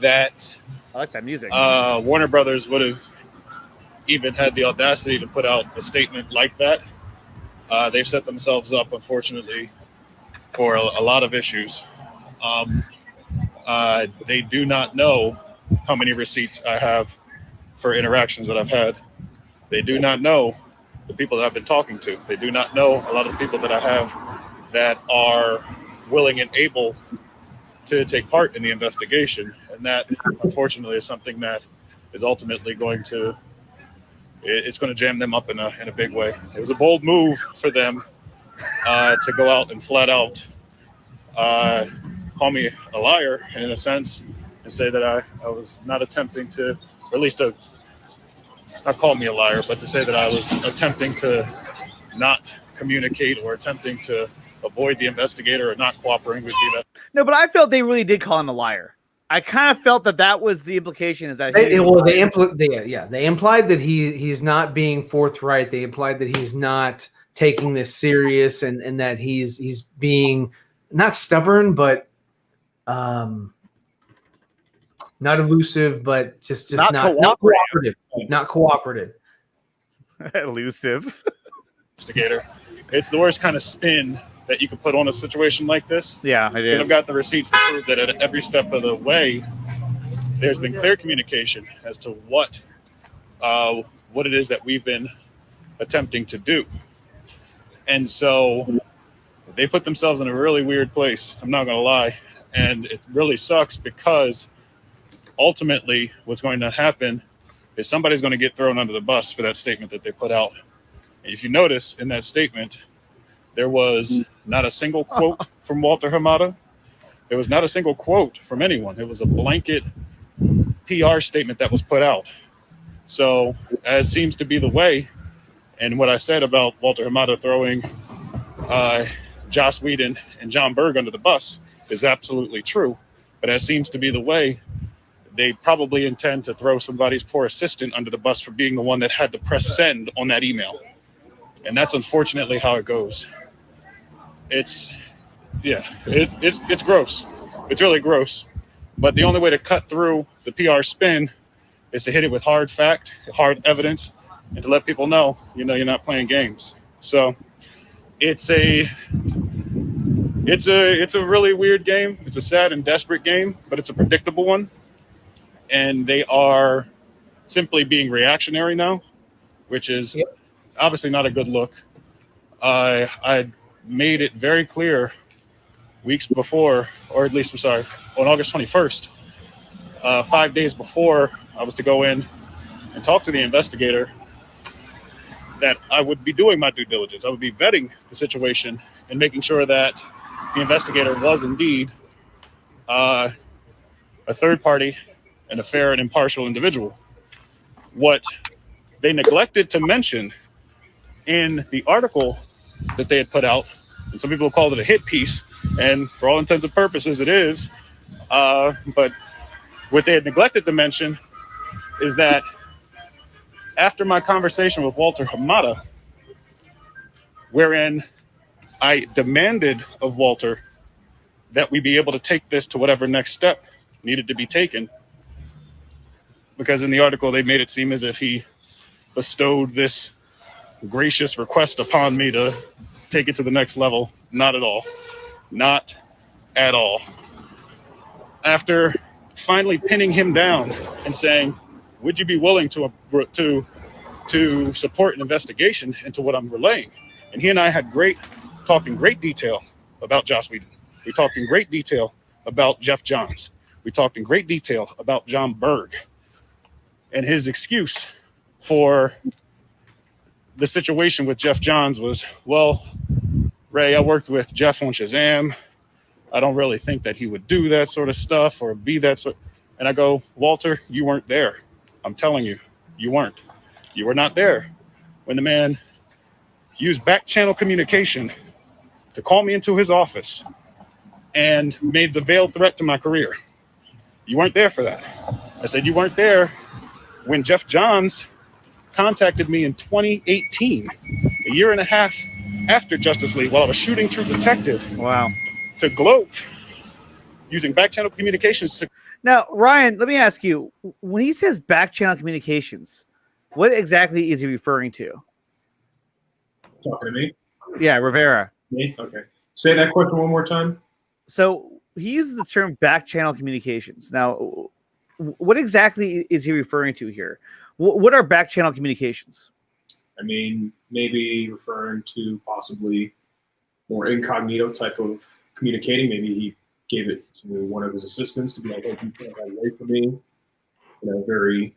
that I like that music. Warner Brothers would have even had the audacity to put out a statement like that. They've set themselves up, unfortunately, for a lot of issues. They do not know how many receipts I have for interactions that I've had. They do not know the people that I've been talking to. They do not know a lot of the people that I have that are willing and able to take part in the investigation. And that, unfortunately, is something that is ultimately going to it's going to jam them up in a big way. It was a bold move for them to go out and flat out call me a liar in a sense, and say that I was not attempting to, or at least to not call me a liar, but to say that I was attempting to not communicate or attempting to avoid the investigator or not cooperating with the investigator. No, but I felt they really did call him a liar. I kind of felt that was the implication, is that they implied that he's not being forthright. They implied that he's not taking this serious, and that he's being not stubborn, but not elusive, but just not cooperative. Not cooperative. Elusive. Investigator. It's the worst kind of spin that you could put on a situation like this. Yeah, it is. I've got the receipts to prove that at every step of the way, there's been clear communication as to what it is that we've been attempting to do. And so they put themselves in a really weird place. I'm not going to lie. And it really sucks, because ultimately what's going to happen is somebody's going to get thrown under the bus for that statement that they put out. And if you notice in that statement, there was not a single quote from Walter Hamada. There was not a single quote from anyone. It was a blanket PR statement that was put out. So, as seems to be the way, and what I said about Walter Hamada throwing Joss Whedon and John Berg under the bus is absolutely true. But as seems to be the way, they probably intend to throw somebody's poor assistant under the bus for being the one that had to press send on that email. And that's unfortunately how it goes. It's gross. It's really gross. But the only way to cut through the PR spin is to hit it with hard fact, hard evidence, and to let people know, you're not playing games. So it's a really weird game. It's a sad and desperate game, but it's a predictable one. And they are simply being reactionary now, which is obviously not a good look. I made it very clear weeks before, or at least, on August 21st, 5 days before I was to go in and talk to the investigator, that I would be doing my due diligence. I would be vetting the situation and making sure that the investigator was indeed a third party and a fair and impartial individual. What they neglected to mention in the article that they had put out, and some people called it a hit piece, and for all intents and purposes it is, but what they had neglected to mention is that after my conversation with Walter Hamada, wherein I demanded of Walter that we be able to take this to whatever next step needed to be taken, because in the article they made it seem as if he bestowed this gracious request upon me to take it to the next level. Not at all. Not at all. After finally pinning him down and saying, would you be willing to support an investigation into what I'm relaying? And he and I had talked in great detail about Joss Whedon. We talked in great detail about Geoff Johns. We talked in great detail about John Berg. And his excuse for the situation with Geoff Johns was, well, Ray, I worked with Jeff on Shazam. I don't really think that he would do that sort of stuff or be that sort. And I go, Walter, you weren't there. I'm telling you, you weren't. You were not there when the man used back channel communication to call me into his office and made the veiled threat to my career. You weren't there for that. I said, you weren't there when Geoff Johns contacted me in 2018, a year and a half after Justice League, while I was shooting True Detective. Wow. To gloat using back channel communications. Now, Ryan, let me ask you, when he says back channel communications, what exactly is he referring to? Talking to me? Yeah, Rivera. Me? Okay. Say that question one more time. So he uses the term back channel communications. Now, what exactly is he referring to here? What are back channel communications? I mean, maybe referring to possibly more incognito type of communicating. Maybe he gave it to one of his assistants to be like, hey, you can't get away from me, very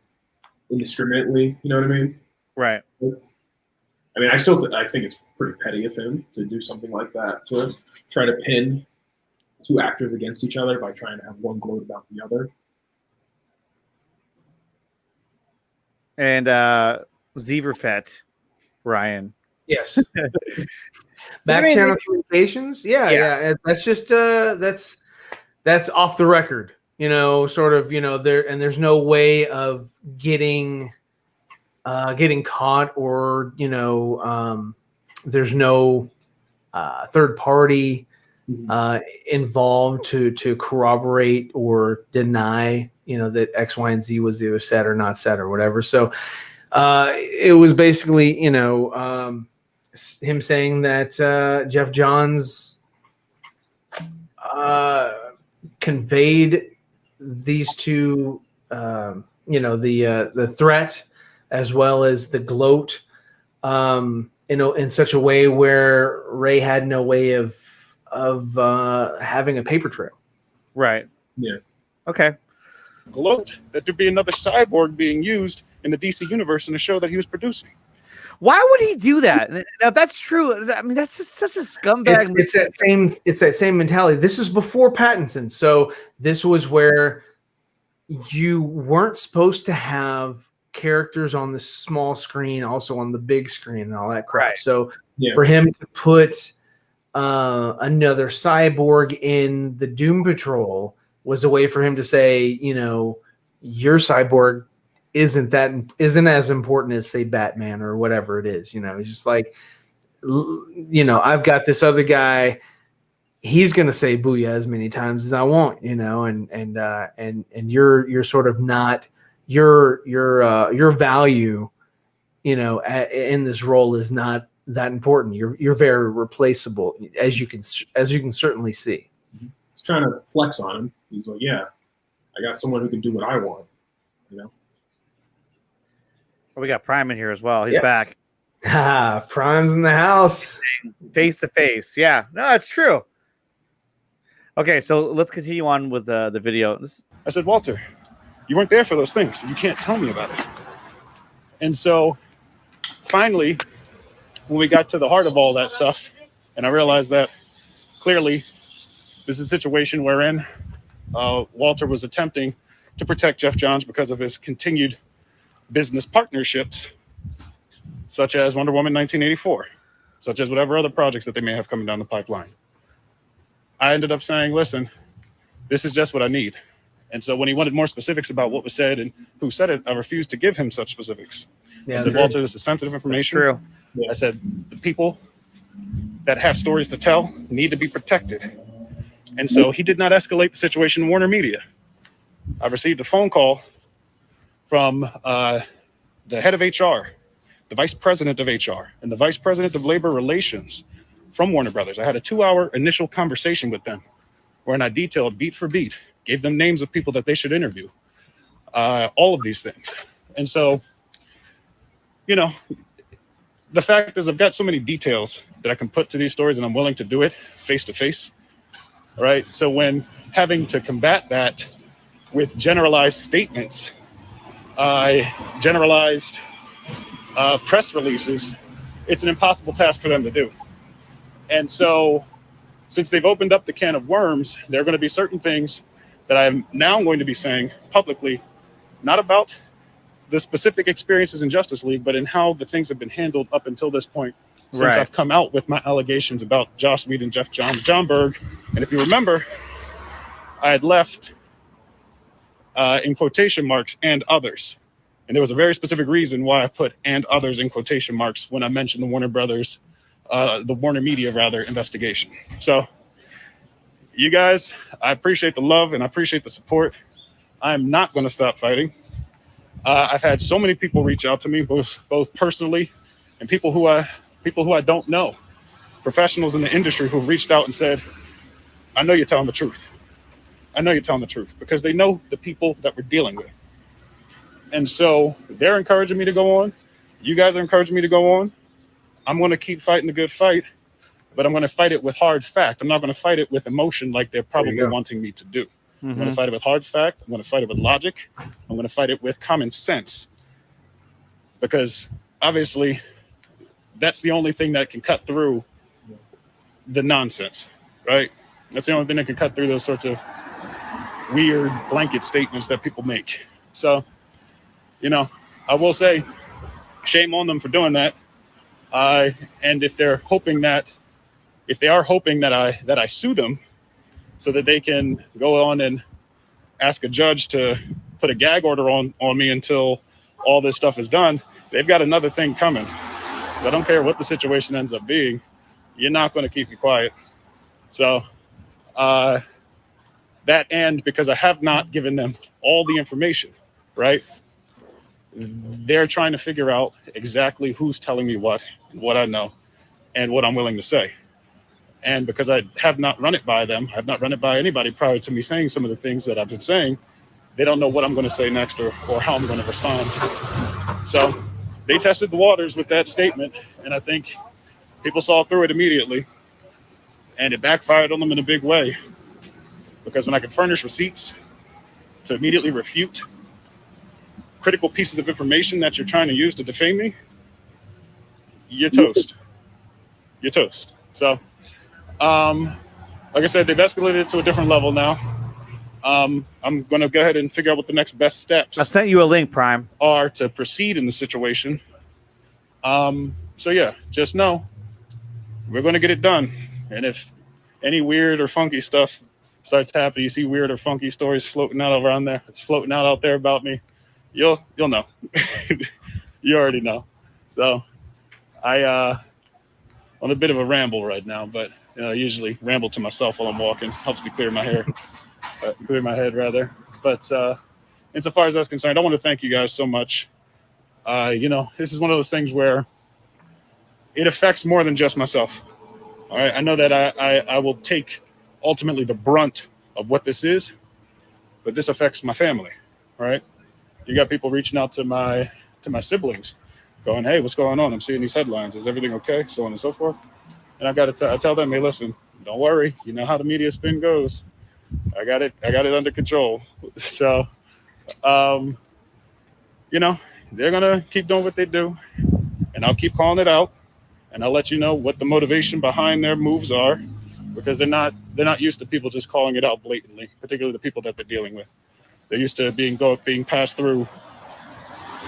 indiscriminately, you know what I mean? Right. I mean, I think it's pretty petty of him to do something like that, to try to pin two actors against each other by trying to have one gloat about the other. And Zeverfet, Ryan. Yes. Back channel communications. Yeah. That's just that's off the record. Sort of. There's no way of getting caught, or there's no third party involved to corroborate or deny that X, Y, and Z was either said or not said or whatever. So it was basically him saying that Geoff Johns conveyed these two the threat as well as the gloat in such a way where Ray had no way of having a paper trail. Right. Yeah. Okay. Gloat that there'd be another cyborg being used in the DC universe in a show that he was producing. Why would he do that? Now, if that's true, I mean, that's just such a scumbag. It's that same mentality. This was before Pattinson, so this was where you weren't supposed to have characters on the small screen, also on the big screen, and all that crap. Right. So for him to put another cyborg in the Doom Patrol was a way for him to say, your cyborg isn't as important as, say, Batman or whatever it is. He's just like, I've got this other guy. He's gonna say "booyah" as many times as I want, and you're sort of not your value, in this role is not that important. You're very replaceable, as you can certainly see. He's trying to flex on him. He's like, yeah, I got someone who can do what I want. Well, we got Prime in here as well. He's back. Prime's in the house. Face to face. Yeah, no, that's true. Okay, so let's continue on with the video. I said, Walter, you weren't there for those things. You can't tell me about it. And so finally, when we got to the heart of all that stuff, and I realized that clearly this is a situation wherein Walter was attempting to protect Geoff Johns because of his continued business partnerships, such as Wonder Woman 1984, such as whatever other projects that they may have coming down the pipeline. I ended up saying, listen, this is just what I need. And so when he wanted more specifics about what was said and who said it, I refused to give him such specifics. I said, Walter, this is sensitive information. That's true. I said, the people that have stories to tell need to be protected. And so he did not escalate the situation in Warner Media. I received a phone call from the head of HR, the vice president of HR, and the vice president of labor relations from Warner Brothers. I had a 2-hour initial conversation with them wherein I detailed beat for beat, gave them names of people that they should interview, all of these things. And so, the fact is I've got so many details that I can put to these stories, and I'm willing to do it face to face. All right. So when having to combat that with generalized statements, generalized press releases, it's an impossible task for them to do. And so since they've opened up the can of worms, there are going to be certain things that I'm now going to be saying publicly, not about the specific experiences in Justice League, but in how the things have been handled up until this point, since I've come out with my allegations about Joss Whedon, Geoff Johns, John Berg. And if you remember, I had left in quotation marks and others. And there was a very specific reason why I put and others in quotation marks when I mentioned the Warner Brothers, the Warner Media rather, investigation. So you guys, I appreciate the love and I appreciate the support. I'm not going to stop fighting. I've had so many people reach out to me, both personally and people who I don't know, professionals in the industry who reached out and said, I know you're telling the truth. I know you're telling the truth, because they know the people that we're dealing with. And so they're encouraging me to go on. You guys are encouraging me to go on. I'm going to keep fighting the good fight, but I'm going to fight it with hard fact. I'm not going to fight it with emotion like they're probably wanting me to do. Mm-hmm. I'm going to fight it with hard fact. I'm going to fight it with logic. I'm going to fight it with common sense, because obviously that's the only thing that can cut through the nonsense, right? That's the only thing that can cut through those sorts of weird blanket statements that people make. So, you know, I will say, shame on them for doing that. And if they are hoping that I sue them so that they can go on and ask a judge to put a gag order on me until all this stuff is done, they've got another thing coming. I don't care what the situation ends up being. You're not going to keep me quiet. So that end, because I have not given them all the information, right? They're trying to figure out exactly who's telling me what I know and what I'm willing to say. And because I have not run it by them, I've not run it by anybody prior to me saying some of the things that I've been saying, they don't know what I'm going to say next or how I'm going to respond. So they tested the waters with that statement, and I think people saw through it immediately, and it backfired on them in a big way. Because when I can furnish receipts to immediately refute critical pieces of information that you're trying to use to defame me, you're toast. You're toast. So, like I said, they've escalated it to a different level now. I'm going to go ahead and figure out what the next best steps I sent you a link, Prime. are to proceed in the situation. So yeah, just know we're going to get it done. And if any weird or funky stuff starts happening, you see weird or funky stories floating out around there, it's floating out there about me, you'll know. You already know. So I'm on a bit of a ramble right now, but I usually ramble to myself while I'm walking. Helps me clear my hair, clear my head rather. But insofar as that's concerned, I want to thank you guys so much. This is one of those things where it affects more than just myself. All right, I know that I will take ultimately the brunt of what this is, but this affects my family. All right, you got people reaching out to my siblings, going, "Hey, what's going on? I'm seeing these headlines. Is everything okay?" So on and so forth. And I got to I tell them, "Hey, listen, don't worry. You know how the media spin goes. I got it under control." So, they're gonna keep doing what they do, and I'll keep calling it out, and I'll let you know what the motivation behind their moves are, because they're not used to people just calling it out blatantly, particularly the people that they're dealing with. They're used to being passed through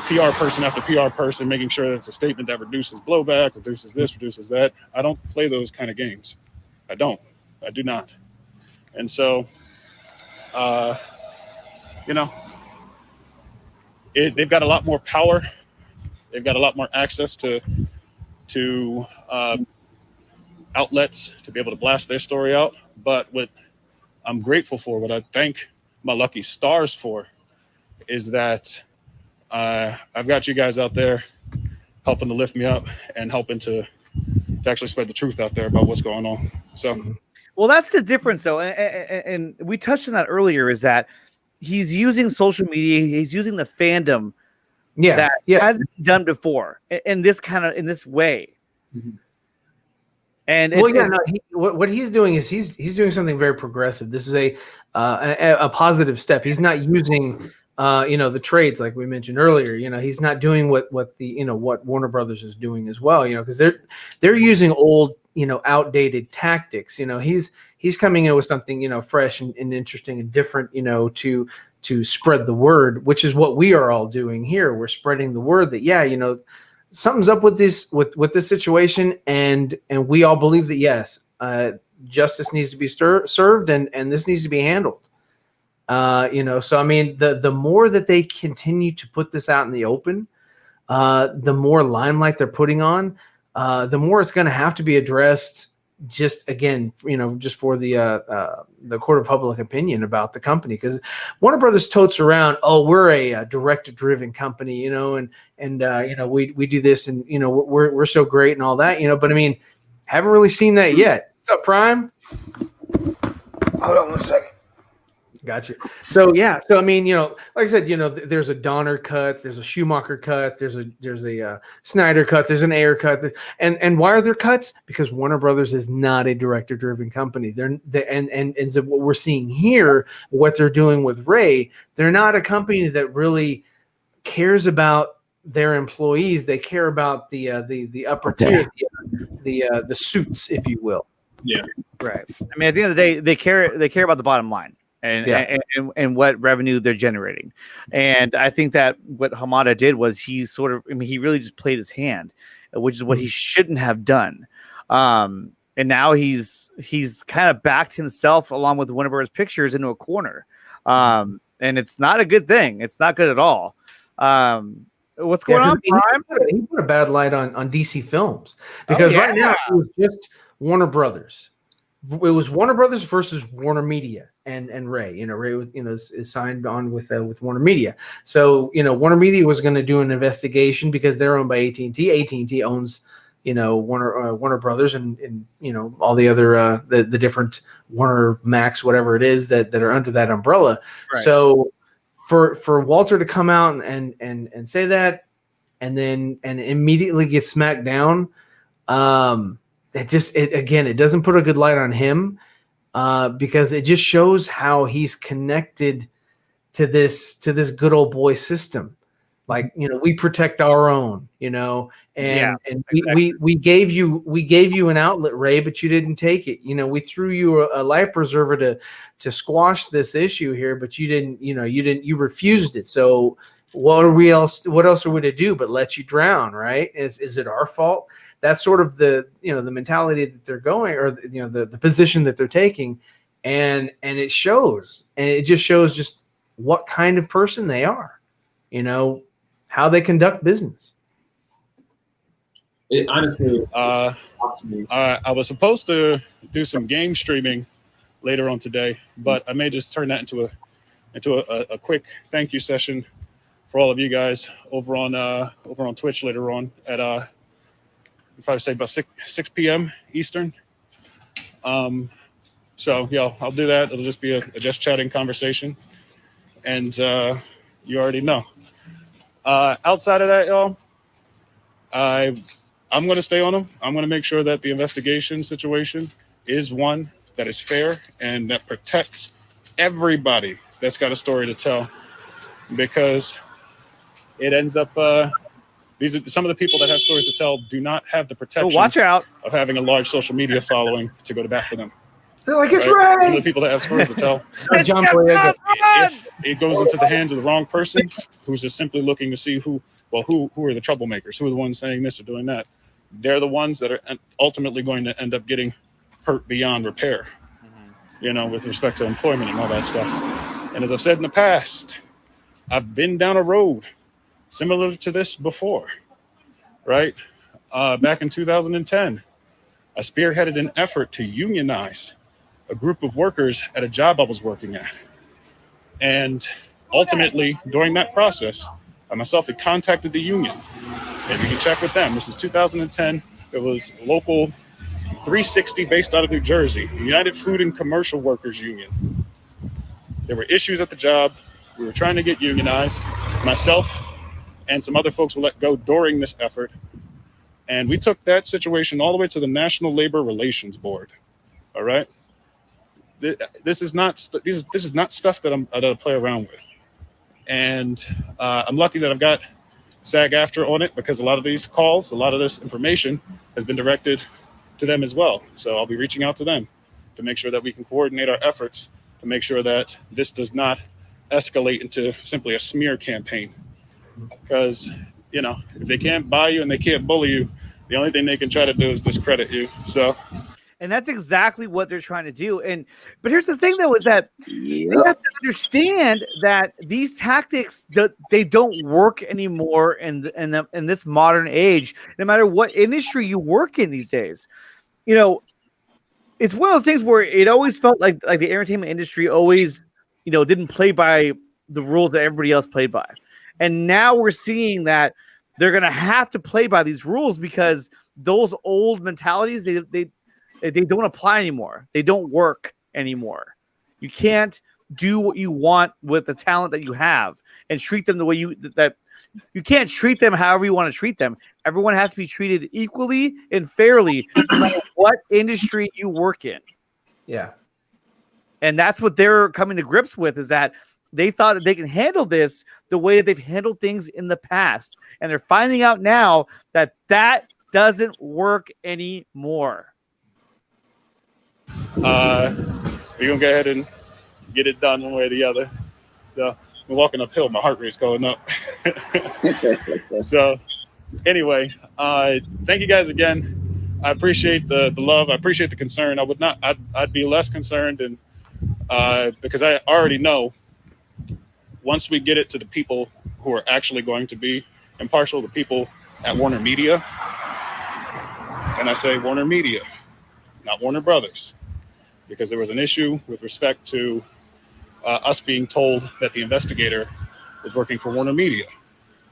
PR person after PR person, making sure that it's a statement that reduces blowback, reduces this, reduces that. I don't play those kind of games. I do not. And so, they've got a lot more power. They've got a lot more access to outlets to be able to blast their story out. But what I'm grateful for, what I thank my lucky stars for, is that I've got you guys out there helping to lift me up and helping to actually spread the truth out there about what's going on. So, well, that's the difference, though, and we touched on that earlier. Is that he's using social media, he's using the fandom, that hasn't been done before in this way. Mm-hmm. And what he's doing is he's doing something very progressive. This is a positive step. He's not using the trades like we mentioned earlier. He's not doing what Warner Brothers is doing as well. Because they're using old outdated tactics. He's coming in with something fresh and interesting and different. To spread the word, which is what we are all doing here. We're spreading the word that something's up with this situation, and we all believe that yes, justice needs to be served, and this needs to be handled. So I mean, the more that they continue to put this out in the open, the more limelight they're putting on, the more it's going to have to be addressed. Just again, just for the court of public opinion about the company, because Warner Brothers totes around, "Oh, we're a director-driven company," and we do this, and we're so great and all that, but I mean, haven't really seen that yet. What's up, Prime? Hold on one second. Gotcha. So yeah, I mean, like I said, there's a Donner cut, there's a Schumacher cut, there's a Snyder cut, there's an Ayer cut, and why are there cuts? Because Warner Brothers is not a director-driven company. And so what we're seeing here, what they're doing with Ray, they're not a company that really cares about their employees. They care about the upper tier, the suits, if you will. Yeah. Right. I mean, at the end of the day, they care about the bottom line and what revenue they're generating. And I think that what Hamada did was he really just played his hand, which is what he shouldn't have done. And now he's kind of backed himself along with one of his pictures into a corner. And it's not a good thing. It's not good at all. What's going on, Prime? He put a bad light on DC Films because right now it was just Warner Brothers. It was Warner Brothers versus Warner Media and Ray. Ray was is signed on with Warner Media. So Warner Media was going to do an investigation because they're owned by AT&T. AT&T owns Warner Brothers and all the other the different Warner Max, whatever it is that are under that umbrella. Right. So for Walter to come out and say that and then immediately get smacked down, it doesn't put a good light on him because it just shows how he's connected to this good old boy system. Like, we protect our own, and we gave you an outlet, Ray, but you didn't take it. We threw you a life preserver to squash this issue here, but you refused it. So what else are we to do but let you drown, right? Is it our fault? That's sort of the mentality that they're going, or the position that they're taking, and it shows, and it just shows just what kind of person they are, how they conduct business. It honestly, I was supposed to do some game streaming later on today, but I may just turn that into a quick thank you session for all of you guys over on Twitch later on at probably say about 6 p.m. Eastern. So yeah, I'll do that. It'll just be a just chatting conversation, and you already know. Outside of that, y'all, I'm going to stay on them. I'm going to make sure that the investigation situation is one that is fair and that protects everybody that's got a story to tell, because it ends up these are some of the people that have stories to tell do not have the protection watch out of having a large social media following to go to bat for them. They're like, it's right. Some of the people that have stories to tell, if it goes into the hands of the wrong person who's just simply looking to see who are the troublemakers, who are the ones saying this or doing that, they're the ones that are ultimately going to end up getting hurt beyond repair, with respect to employment and all that stuff. And as I've said in the past, I've been down a road similar to this before, right? Back in 2010, I spearheaded an effort to unionize a group of workers at a job I was working at. And ultimately, during that process, I myself had contacted the union. And you can check with them. This was 2010. It was local 360 based out of New Jersey, the United Food and Commercial Workers Union. There were issues at the job. We were trying to get unionized. Myself and some other folks were let go during this effort. And we took that situation all the way to the National Labor Relations Board. All right. This is not stuff that I play around with. And I'm lucky that I've got SAG-AFTRA on it, because a lot of these calls, a lot of this information has been directed to them as well. So I'll be reaching out to them to make sure that we can coordinate our efforts to make sure that this does not escalate into simply a smear campaign. Because, if they can't buy you and they can't bully you, the only thing they can try to do is discredit you. So, and that's exactly what they're trying to do. But here's the thing, though, is that you have to understand that these tactics, they don't work anymore in this modern age, no matter what industry you work in these days. It's one of those things where it always felt like the entertainment industry always, didn't play by the rules that everybody else played by. And now we're seeing that they're going to have to play by these rules, because those old mentalities, they don't apply anymore. They don't work anymore. You can't do what you want with the talent that you have and treat them the way you can't treat them however you want to treat them. Everyone has to be treated equally and fairly, no matter what industry you work in. Yeah. And that's what they're coming to grips with, is that they thought that they can handle this the way that they've handled things in the past. And they're finding out now that that doesn't work anymore. We're going to go ahead and get it done one way or the other. So I'm walking uphill. My heart rate's going up. So anyway, thank you guys again. I appreciate the love. I appreciate the concern. I'd be less concerned, and because I already know once we get it to the people who are actually going to be impartial, the people at Warner Media, and I say Warner Media, not Warner Brothers, because there was an issue with respect to us being told that the investigator was working for Warner Media.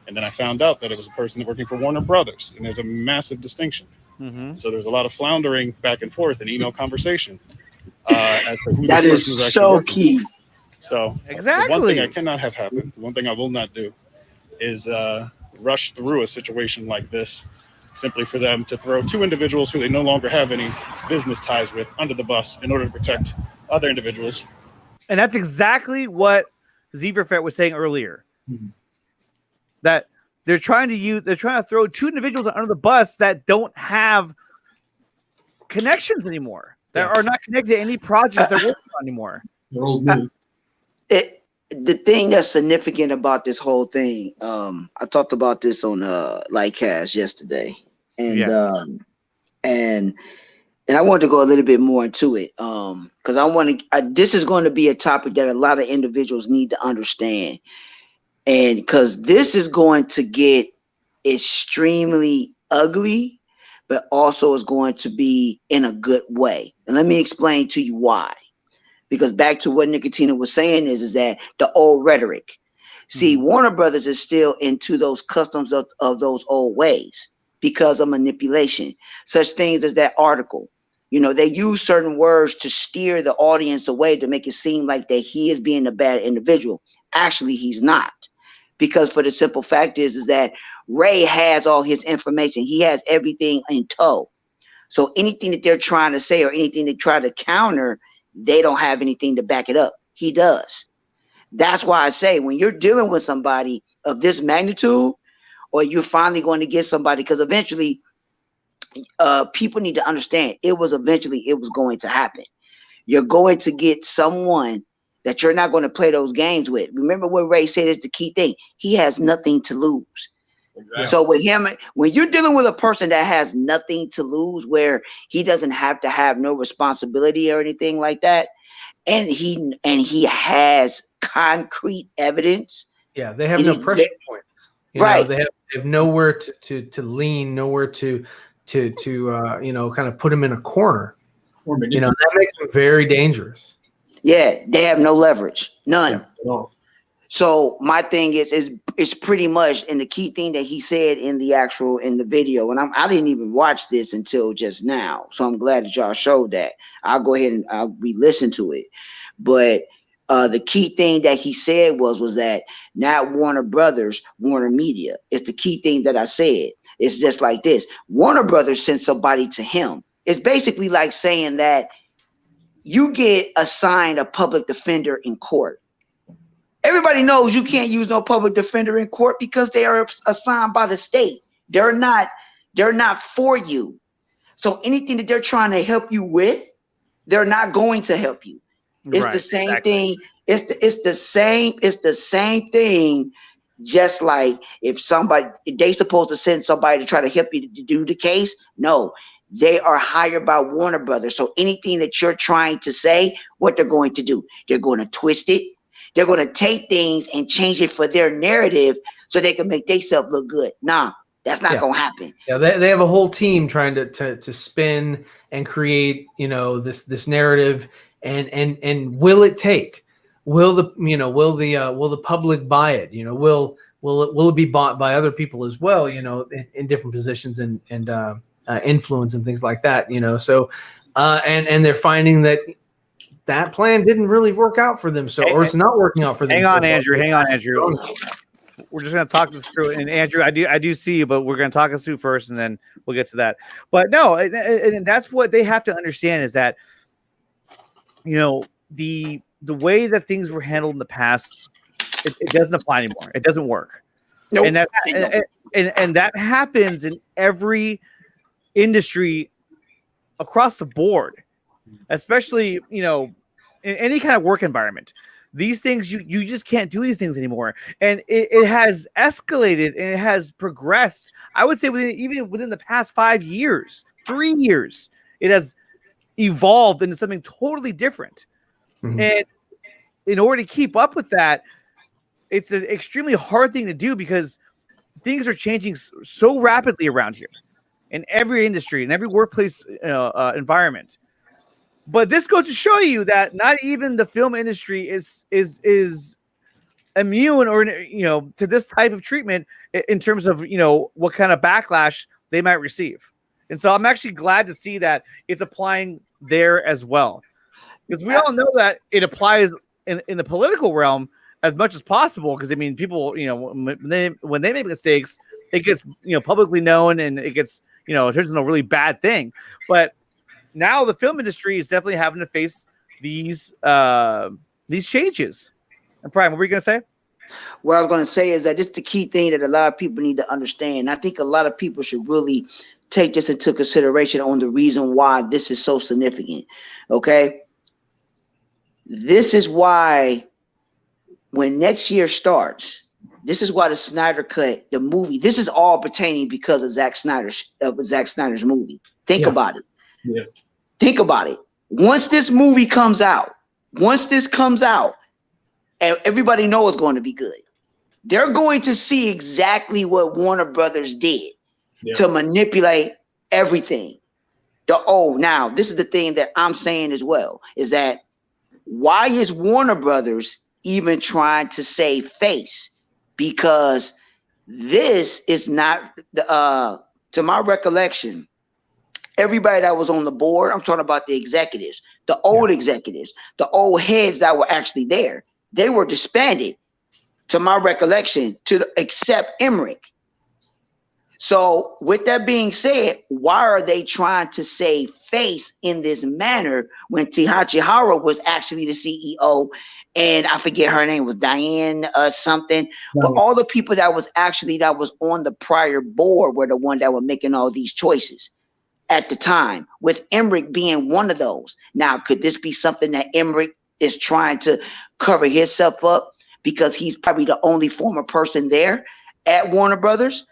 And then I found out that it was a person working for Warner Brothers, and there's a massive distinction. Mm-hmm. So there's a lot of floundering back and forth in email conversation as to who that this is so key. So exactly. The one thing I cannot have happen, the one thing I will not do is rush through a situation like this simply for them to throw two individuals who they no longer have any business ties with under the bus in order to protect other individuals. And that's exactly what Zebrafet was saying earlier. Mm-hmm. That they're trying to throw two individuals under the bus that don't have connections anymore, that are not connected to any projects they're working on anymore. The thing that's significant about this whole thing, I talked about this on Lightcast yesterday, and I wanted to go a little bit more into it because this is going to be a topic that a lot of individuals need to understand, and because this is going to get extremely ugly, but also is going to be in a good way. And let me explain to you why. Because back to what Nickatina was saying is that the old rhetoric. See, Warner Brothers is still into those customs of those old ways because of manipulation. Such things as that article. You know, they use certain words to steer the audience away to make it seem like that he is being a bad individual. Actually, he's not. Because for the simple fact is that Ray has all his information. He has everything in tow. So anything that they're trying to say or anything they try to counter, they don't have anything to back it up. He does. That's why I say when you're dealing with somebody of this magnitude, or you're finally going to get somebody, because eventually people need to understand it was going to happen. You're going to get someone that you're not going to play those games with. Remember what Ray said is the key thing. He has nothing to lose. Exactly. So with him, when you're dealing with a person that has nothing to lose, where he doesn't have to have no responsibility or anything like that, and he has concrete evidence. Yeah, they have no pressure points. Right. They have nowhere to lean, nowhere to kind of put him in a corner. That makes them very dangerous. Yeah, they have no leverage, none. Yeah. So my thing is pretty much, and the key thing that he said in the video, and I didn't even watch this until just now, so I'm glad that y'all showed that. I'll go ahead and I'll re-listen to it. But the key thing that he said was that not Warner Brothers, Warner Media. It's the key thing that I said. It's just like this. Warner Brothers sent somebody to him. It's basically like saying that you get assigned a public defender in court. Everybody knows you can't use no public defender in court because they are assigned by the state. They're not for you. So anything that they're trying to help you with, they're not going to help you. It's the same thing. It's the same thing. Just like if they supposed to send somebody to try to help you to do the case. No, they are hired by Warner Brothers. So anything that you're trying to say, what they're going to do, they're going to twist it. They're going to take things and change it for their narrative so they can make themselves look good. Nah, that's not going to happen. Yeah, they have a whole team trying to spin and create, this narrative. And will it take? Will the public buy it? Will it be bought by other people as well? In different positions and influence and things like that. So and they're finding that plan didn't really work out for them. So, or it's not working out for them. Hang on, Andrew. We're just going to talk this through. And Andrew, I do see you, but we're going to talk this through first, and then we'll get to that. But no, and that's what they have to understand is that, the the way that things were handled in the past, it doesn't apply anymore. It doesn't work. Nope, and that and that happens in every industry across the board, especially in any kind of work environment. These things you just can't do these things anymore, and it has escalated and it has progressed. I would say within the past 5 years, 3 years, it has evolved into something totally different. Mm-hmm. And in order to keep up with that, it's an extremely hard thing to do because things are changing so rapidly around here in every industry, in every workplace environment. But this goes to show you that not even the film industry is immune or to this type of treatment in terms of what kind of backlash they might receive. And so I'm actually glad to see that it's applying there as well, because we all know that it applies in the political realm as much as possible. Because I mean, people, when they make mistakes, it gets publicly known and it gets it turns into a really bad thing. But now the film industry is definitely having to face these changes. And Prime, what were you going to say? What I was going to say is that this is the key thing that a lot of people need to understand. I think a lot of people should really take this into consideration on the reason why this is so significant. Okay. This is why when next year starts, this is why the Snyder Cut, the movie, this is all pertaining because of Zack Snyder's movie. Think about it. Yeah. Think about it. Once this movie comes out, and everybody knows it's going to be good, they're going to see exactly what Warner Brothers did to manipulate everything. Now, this is the thing that I'm saying as well, is that why is Warner Brothers even trying to save face? Because this is not, to my recollection, everybody that was on the board, I'm talking about the executives, the old executives, the old heads that were actually there, they were disbanded, to my recollection, except Emmerich. So with that being said, why are they trying to save face in this manner when Taihachi Hara was actually the CEO, and I forget her name was Diane something, but all the people that was on the prior board were the one that were making all these choices at the time, with Emmerich being one of those. Now, could this be something that Emmerich is trying to cover himself up because he's probably the only former person there at Warner Brothers?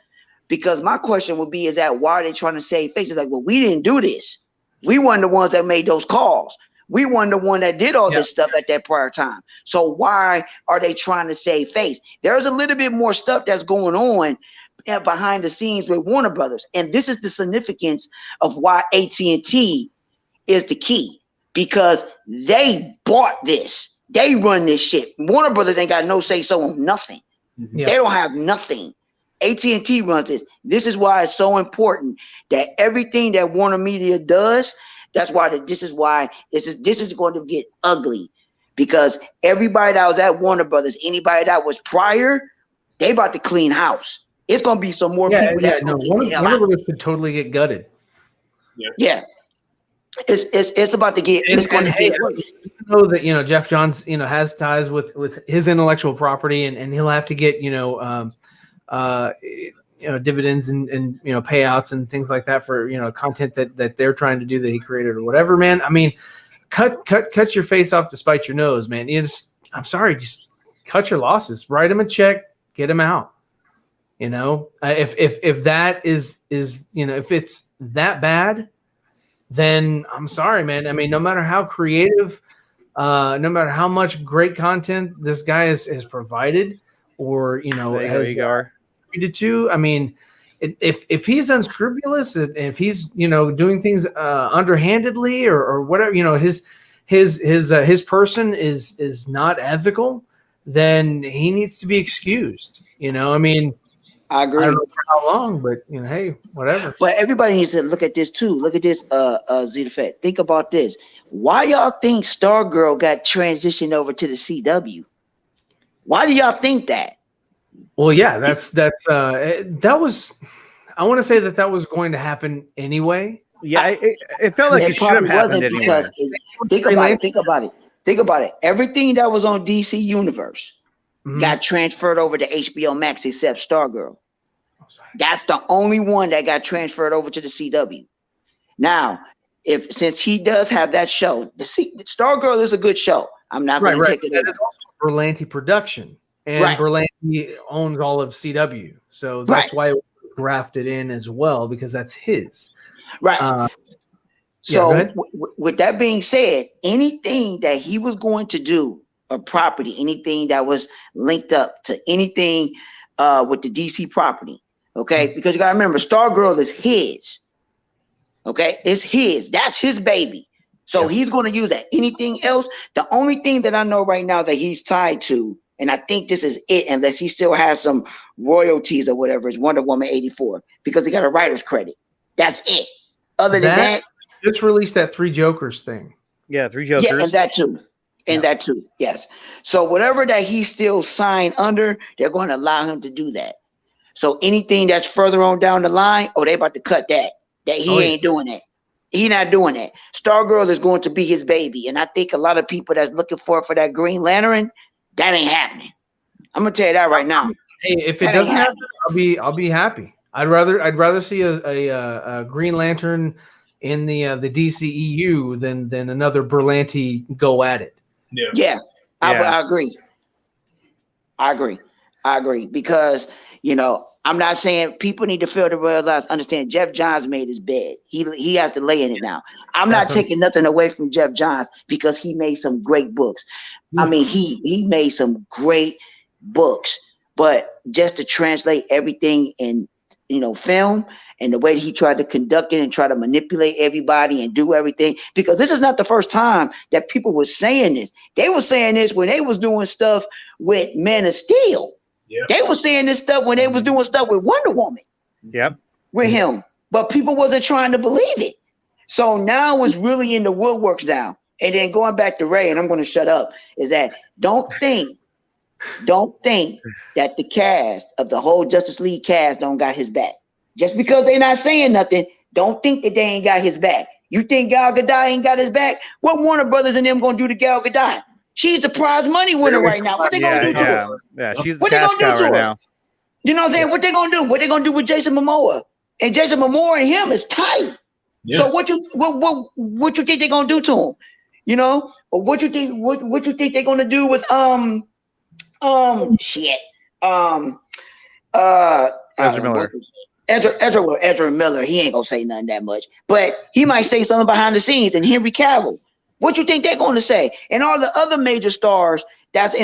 Because my question would be, is that why are they trying to save face? It's like, well, we didn't do this. We weren't the ones that made those calls. We weren't the one that did all this stuff at that prior time. So why are they trying to save face? There's a little bit more stuff that's going on behind the scenes with Warner Brothers. And this is the significance of why AT&T is the key, because they bought this. They run this shit. Warner Brothers ain't got no say-so on nothing. They don't have nothing. AT&T runs this. This is why it's so important that everything that Warner Media does, this is going to get ugly, because everybody that was at Warner Brothers, anybody that was prior, they about to clean house. It's going to be some more people. Warner Brothers could totally get gutted. Yeah. It's about to get. It's going to get worse. You know that Geoff Johns has ties with his intellectual property, and he'll have to get dividends and payouts and things like that for content that they're trying to do that he created or whatever, man. I mean, cut your face off to spite your nose, man. I'm sorry, just cut your losses, write him a check, get him out. If that is if it's that bad, then I'm sorry, man. I mean, no matter how creative, no matter how much great content this guy has provided, or has treated to, I mean, if he's unscrupulous, and if he's doing things underhandedly or whatever, his person is not ethical, then he needs to be excused. I mean, I agree. I don't know for how long, but hey, whatever. But everybody needs to look at this too. Look at this, Zeta Fett. Think about this. Why y'all think Stargirl got transitioned over to the CW? Why do y'all think that? Well, yeah, that was. I want to say that was going to happen anyway. Yeah, it felt like it should have happened anyway. Think about it. Think about it. Everything that was on DC Universe got transferred over to HBO Max except Stargirl. That's the only one that got transferred over to the CW. Now, since he does have that show, Stargirl is a good show. I'm not going to take it. That is also Berlanti production, and Berlanti owns all of CW, so that's why it was grafted in as well, because that's his. Right. So with that being said, anything that he was going to do, or property, anything that was linked up to anything with the DC property, okay? Because you got to remember, Stargirl is his. Okay, it's his. That's his baby. So he's going to use that. Anything else? The only thing that I know right now that he's tied to, and I think this is it, unless he still has some royalties or whatever, is Wonder Woman 84, because he got a writer's credit. That's it. Other than that, just released that 3 Jokers thing. Yeah, 3 Jokers. Yeah, and that too. And that too. Yes. So whatever that he's still signed under, they're going to allow him to do that. So anything that's further on down the line, they about to cut that. That he ain't doing that. He not doing that. Stargirl is going to be his baby. And I think a lot of people that's looking for that Green Lantern, that ain't happening. I'm gonna tell you that right now. Hey, if it doesn't happen, I'll be happy. I'd rather see a Green Lantern in the DCEU than another Berlanti go at it. Yeah. I agree. I agree. Because, I'm not saying people need to feel the realize, understand Geoff Johns made his bed. He has to lay in it now. I'm not taking nothing away from Geoff Johns, because he made some great books. I mean, he made some great books, but just to translate everything in, film, and the way he tried to conduct it and try to manipulate everybody and do everything, because this is not the first time that people were saying this. They were saying this when they was doing stuff with Man of Steel. Yep. They were saying this stuff when they was doing stuff with Wonder Woman. Yep. With him. But people wasn't trying to believe it. So now it's really in the woodworks now. And then going back to Ray, and I'm going to shut up, is that don't think that the cast of the whole Justice League cast don't got his back. Just because they're not saying nothing, don't think that they ain't got his back. You think Gal Gadot ain't got his back? What Warner Brothers and them going to do to Gal Gadot? She's the prize money winner right now. What they gonna do to her? Yeah, she's the cash cow right now. You know what I'm saying? What they gonna do? What they gonna do with Jason Momoa? And Jason Momoa and him is tight. Yeah. So what you think they gonna do to him? Or what you think they're gonna do with Ezra Miller. Ezra Miller. He ain't gonna say nothing that much, but he might say something behind the scenes. And Henry Cavill. What you think they're going to say? And all the other major stars that's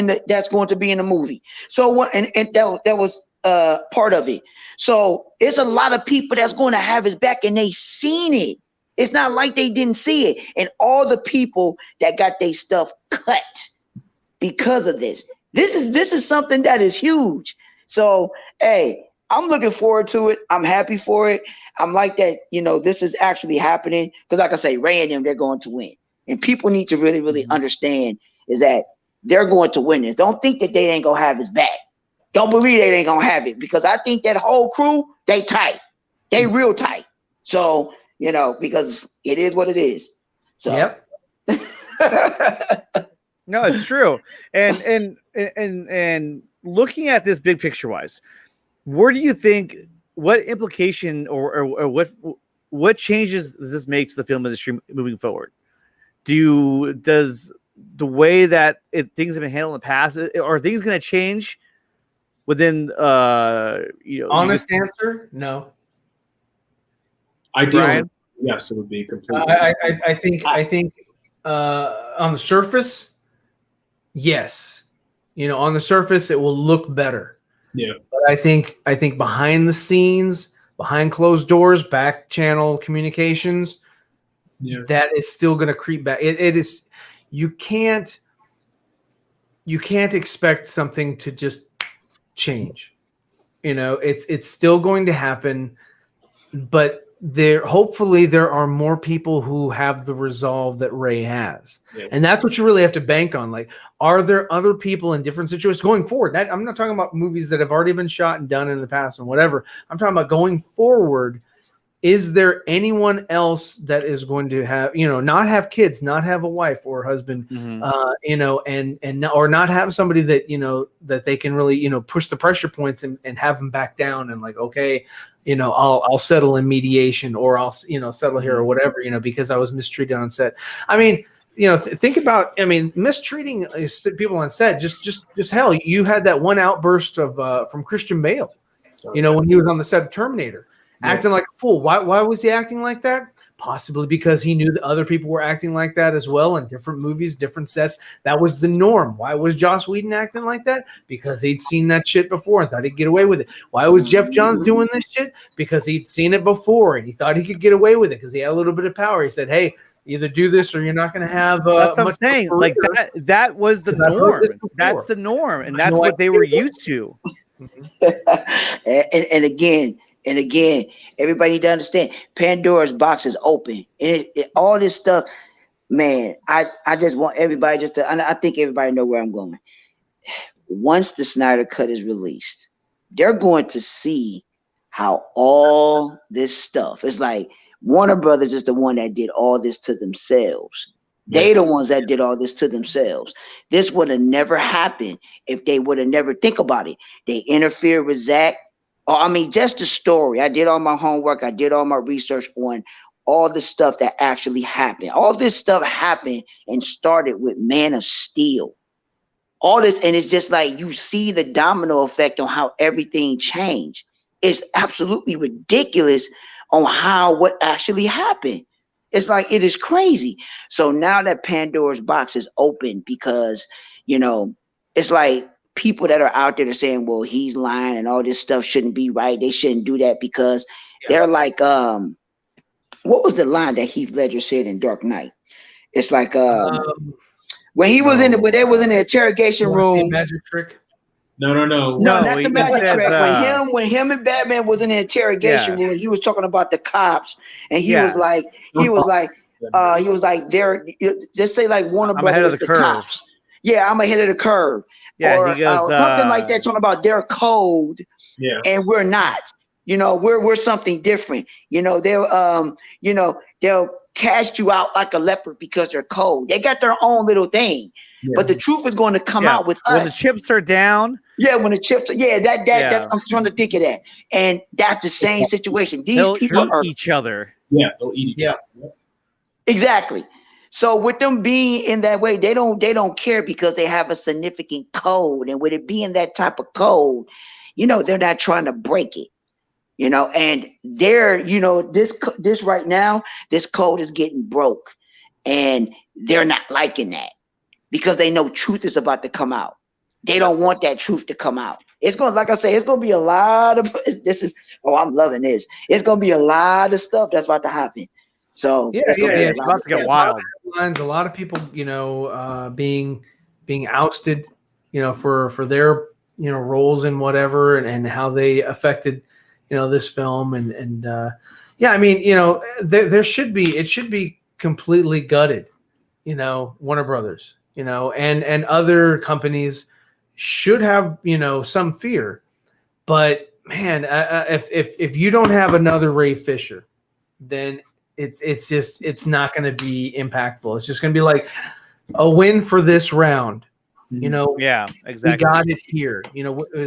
going to be in the movie. So that was part of it. So it's a lot of people that's going to have his back, and they seen it. It's not like they didn't see it. And all the people that got their stuff cut because of this. This is something that is huge. So hey, I'm looking forward to it. I'm happy for it. I'm like that. This is actually happening, because like I say, Ray and them, they're going to win. And people need to really, really understand is that they're going to win this. Don't think that they ain't going to have his back. Don't believe they ain't going to have it, because I think that whole crew, they tight. They real tight. So, because it is what it is. So. Yep. No, it's true. And looking at this big picture wise, where do you think, what implication or what changes does this make to the film industry moving forward? Does the way that things have been handled in the past, are things going to change within honest answer? No. Ideally, yes, it would be completely. I think on the surface, yes. On the surface it will look better. Yeah. But I think behind the scenes, behind closed doors, back channel communications, that is still going to creep back. It is. You can't expect something to just change. It's still going to happen, but hopefully there are more people who have the resolve that Ray has. Yeah. And that's what you really have to bank on. Like, are there other people in different situations going forward? I'm not talking about movies that have already been shot and done in the past and whatever. I'm talking about going forward. is there anyone else that is going to have, not have kids, not have a wife or husband, or not have somebody that, that they can really, push the pressure points and have them back down and like, okay, I'll settle in mediation, or I'll, settle here or whatever, because I was mistreated on set. I mean, think about, mistreating people on set, just hell, you had that one outburst of, from Christian Bale, when he was on the set of Terminator. Acting like a fool. Why was he acting like that? Possibly because he knew that other people were acting like that as well in different movies, different sets. That was the norm. Why was Joss Whedon acting like that? Because he'd seen that shit before and thought he'd get away with it. Why was Geoff Johns doing this shit? Because he'd seen it before and he thought he could get away with it because he had a little bit of power. He said, hey, either do this or you're not going to have that's what I'm saying. Like that was the norm. That's the norm. And that's what they were used to. And again, everybody need to understand Pandora's box is open. And all this stuff, man, I just want everybody I think everybody know where I'm going. Once the Snyder Cut is released, they're going to see how all this stuff, it's like Warner Brothers is the one that did all this to themselves. They the ones that did all this to themselves. This would have never happened if they would have never, think about it. They interfered with Zack. Just the story. I did all my homework. I did all my research on all the stuff that actually happened. All this stuff happened and started with Man of Steel. All this, and it's just like you see the domino effect on how everything changed. It's absolutely ridiculous on what actually happened. It's like, it is crazy. So now that Pandora's box is open, because, it's like, people that are out there that are saying, well, he's lying and all this stuff shouldn't be right. They shouldn't do that because they're like, what was the line that Heath Ledger said in Dark Knight? It's like, when he was when they was in the interrogation room. Magic trick. No, not the magic trick. When him and Batman was in the interrogation room, he was talking about the cops, and he was like, they're just say like Warner Brothers was the cops. Yeah, I'm ahead of the curve. Yeah, or he goes, something like that, talking about their code, and we're not. We're something different. They'll cast you out like a leopard because they're cold. They got their own little thing, but the truth is going to come out with us. When the chips are down. Yeah, when the chips. That's, I'm trying to think of that, and that's the same situation. These people are each other. Yeah, they'll eat each other. Exactly. So with them being in that way, they don't care because they have a significant code. And with it being that type of code, they're not trying to break it, and they're, this right now, this code is getting broke and they're not liking that because they know truth is about to come out. They don't want that truth to come out. It's going to, like I say, it's going to be a lot of, I'm loving this. It's going to be a lot of stuff that's about to happen. So it's about to get wild. A lot of people, being ousted, for their, roles in whatever and how they affected, this film there should be completely gutted, Warner Brothers, and other companies should have, some fear, but man, if you don't have another Ray Fisher, then it's not going to be impactful. It's just going to be like a win for this round. Yeah, exactly. We got it here.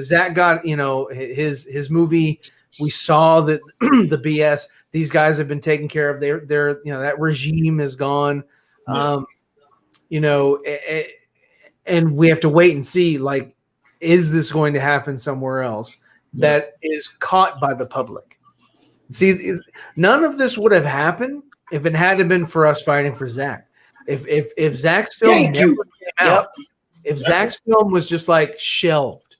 Zach got, his movie. We saw that the BS. These guys have been taken care of. They're that regime is gone. And we have to wait and see. Like, is this going to happen somewhere else that is caught by the public? See, none of this would have happened if it hadn't been for us fighting for Zach. If Zach's film never came out, if Zach's film was just like shelved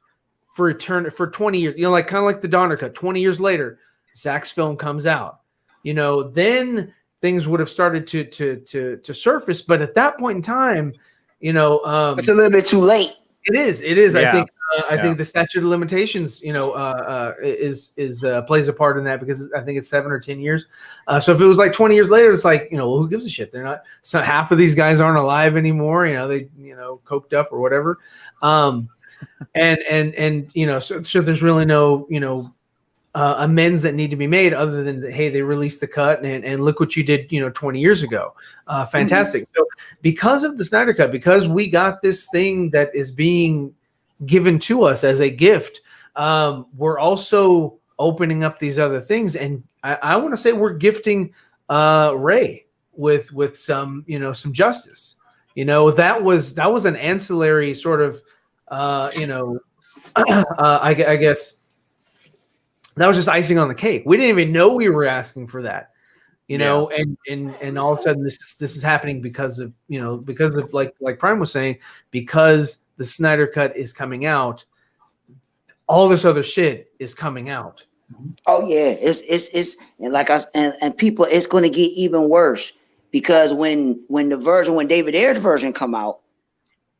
for 20 years, like kind of like the Donner Cut, 20 years later, Zach's film comes out, then things would have started to surface. But at that point in time, it's a little bit too late. It is. Yeah. I think the statute of limitations, is plays a part in that because I think it's 7 or 10 years. So if it was like 20 years later, it's like, who gives a shit? They're not. So half of these guys aren't alive anymore. They coked up or whatever. So there's really no amends that need to be made other than, hey, they released the cut and look what you did, 20 years ago. Fantastic. So because of the Snyder Cut, because we got this thing that is being given to us as a gift, we're also opening up these other things. And I want to say we're gifting Ray with some, some justice. That was an ancillary sort of, I guess that was just icing on the cake. We didn't even know we were asking for that, and all of a sudden this is happening because of like Prime was saying, because the Snyder Cut is coming out, all this other shit is coming out. Oh yeah, it's and like and people, it's going to get even worse because when David Ayer's version come out,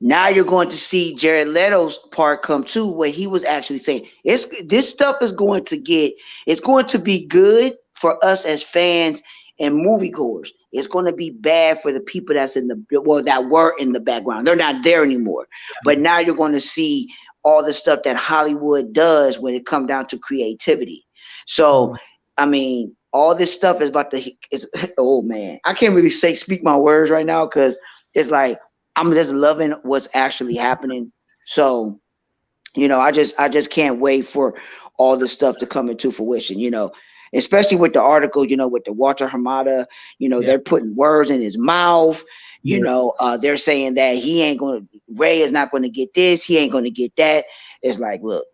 now you're going to see Jared Leto's part come too, where he was actually saying this stuff is going to be good for us as fans and moviegoers. It's going to be bad for the people that were in the background. They're not there anymore. But now you're going to see all the stuff that Hollywood does when it comes down to creativity. So, I mean, all this stuff is oh man, I can't really speak my words right now because it's like I'm just loving what's actually happening. So, I just can't wait for all this stuff to come into fruition, especially with the article, with the Walter Hamada, they're putting words in his mouth. They're saying that Ray is not going to get this. He ain't going to get that. It's like, look,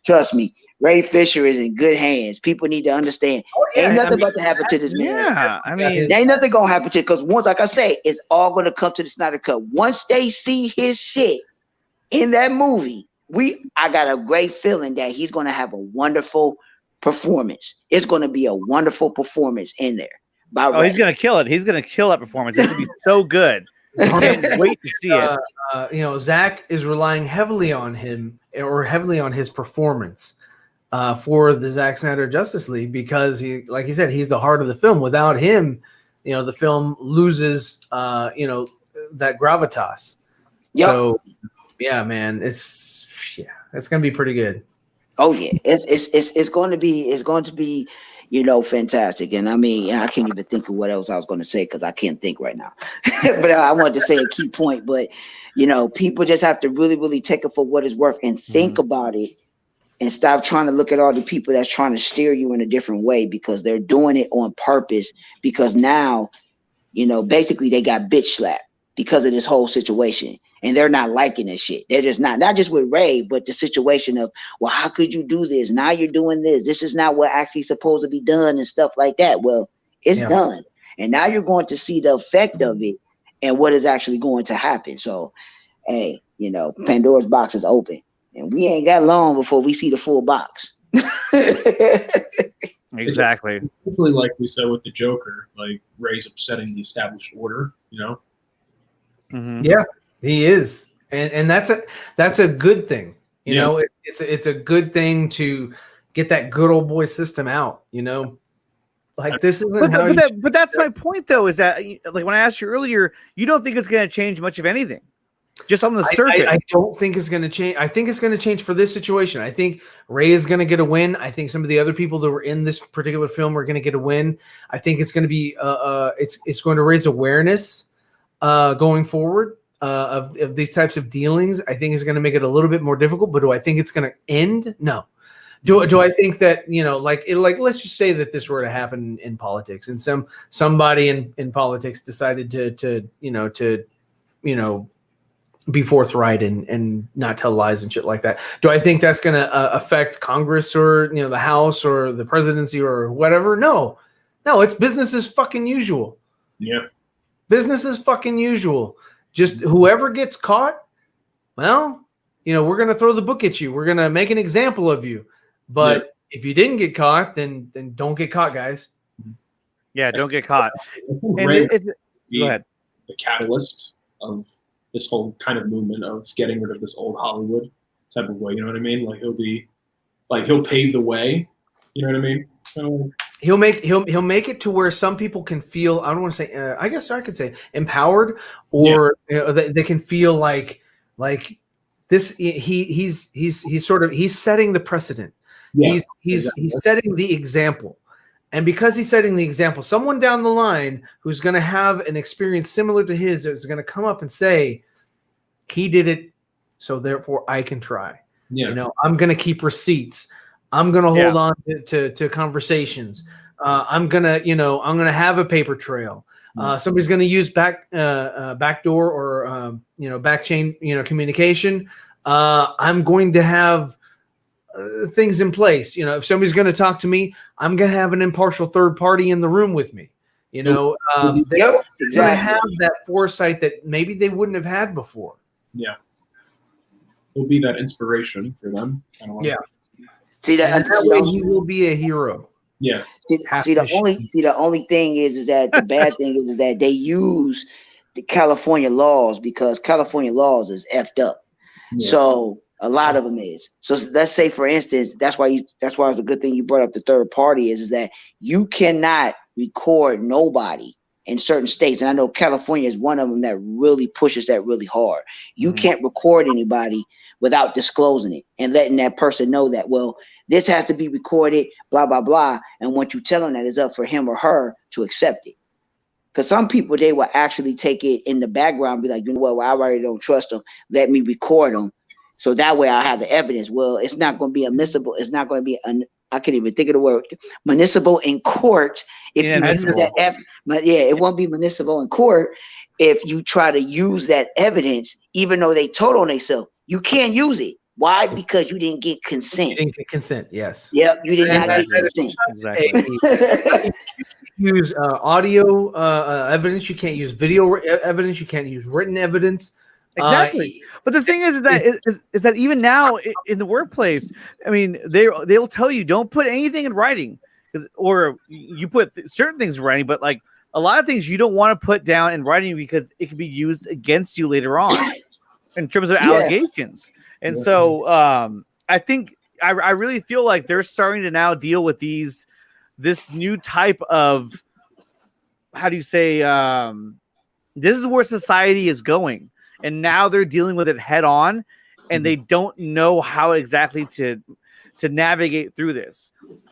trust me, Ray Fisher is in good hands. People need to understand. Ain't nothing about to happen to this man. Yeah, I mean, ain't nothing going to happen to it because once, like I say, it's all going to come to the Snyder Cut. Once they see his shit in that movie, I got a great feeling that he's going to have a wonderful performance. It's going to be a wonderful performance in there. He's going to kill it. He's going to kill that performance. It's going to be so good. I can't wait to see it. Zach is relying heavily on him or heavily on his performance for the Zack Snyder Justice League because like he said, he's the heart of the film. Without him, the film loses, that gravitas. Yep. So, yeah, man, it's going to be pretty good. Oh yeah, it's going to be fantastic. And I mean, I can't even think of what else I was going to say because I can't think right now. But I wanted to say a key point. But people just have to really, really take it for what it's worth and think about it, and stop trying to look at all the people that's trying to steer you in a different way because they're doing it on purpose. Because now, basically they got bitch slapped because of this whole situation. And they're not liking this shit. They're just not just with Ray, but the situation of, well, how could you do this? Now you're doing this. This is not what actually supposed to be done and stuff like that. Well, it's done. And now you're going to see the effect of it and what is actually going to happen. So, hey, Pandora's box is open. And we ain't got long before we see the full box. Exactly. Hopefully, like we said with the Joker, like Ray's upsetting the established order, Mm-hmm. Yeah, he is, and that's a good thing. It's a good thing to get that good old boy system out. Like this isn't but that's my point though. Is that like when I asked you earlier, you don't think it's going to change much of anything, just on the surface? I don't think it's going to change. I think it's going to change for this situation. I think Ray is going to get a win. I think some of the other people that were in this particular film are going to get a win. I think it's going to be it's going to raise awareness going forward of these types of dealings. I think it's going to make it a little bit more difficult, but do I think it's going to end? No. Do I think that, let's just say that this were to happen in politics and somebody in politics decided to be forthright and not tell lies and shit like that. Do I think that's going to affect Congress or, the House or the presidency or whatever? No, it's business as fucking usual. Yeah. Business as fucking usual. Just whoever gets caught, well, we're going to throw the book at you. We're going to make an example of you. But if you didn't get caught, then don't get caught, guys. Yeah, don't get caught. Go ahead. The catalyst of this whole kind of movement of getting rid of this old Hollywood type of way. You know what I mean? Like he'll pave the way. You know what I mean? So, He'll make it to where some people can feel, I don't want to say, I guess I could say empowered, or they can feel like this. He's setting the precedent. Yeah, He's setting the example. And because he's setting the example, someone down the line who's going to have an experience similar to his is going to come up and say, he did it, so therefore I can try. Yeah. You know, I'm going to keep receipts. I'm going to hold on to conversations. I'm going to have a paper trail. Somebody's going to use backdoor or, back chain, communication. I'm going to have things in place. If somebody's going to talk to me, I'm going to have an impartial third party in the room with me. They're going to have that foresight that maybe they wouldn't have had before. Yeah. It'll be that inspiration for them. See that way he will be a hero. Yeah. See the only thing is that the bad thing is that they use the California laws because California laws is effed up. Yeah. So a lot of them is. So let's say, for instance, that's why it's a good thing you brought up the third party is that you cannot record nobody in certain states. And I know California is one of them that really pushes that really hard. You can't record anybody without disclosing it and letting that person know that, well, this has to be recorded, blah, blah, blah. And once you tell them that, it's up for him or her to accept it. Because some people, they will actually take it in the background, be like, you know what, well, I already don't trust them. Let me record them. So that way I have the evidence. Well, it's not going to be admissible. It's not going to be, I can't even think of the word, municipal in court. If you use that, it won't be municipal in court if you try to use that evidence, even though they told on themselves. You can't use it. Why? Because you didn't get consent. You didn't get consent, yes. Yep, you did not get consent. Exactly. Use audio evidence. You can't use video evidence. You can't use written evidence. Exactly. But the thing is that even now in the workplace, I mean, they'll tell you don't put anything in writing, or you put certain things in writing, but like a lot of things you don't want to put down in writing because it can be used against you later on in terms of allegations. And so I think I really feel like they're starting to now deal with this new type of, how do you say, this is where society is going. And now they're dealing with it head on, and they don't know how exactly to navigate through this.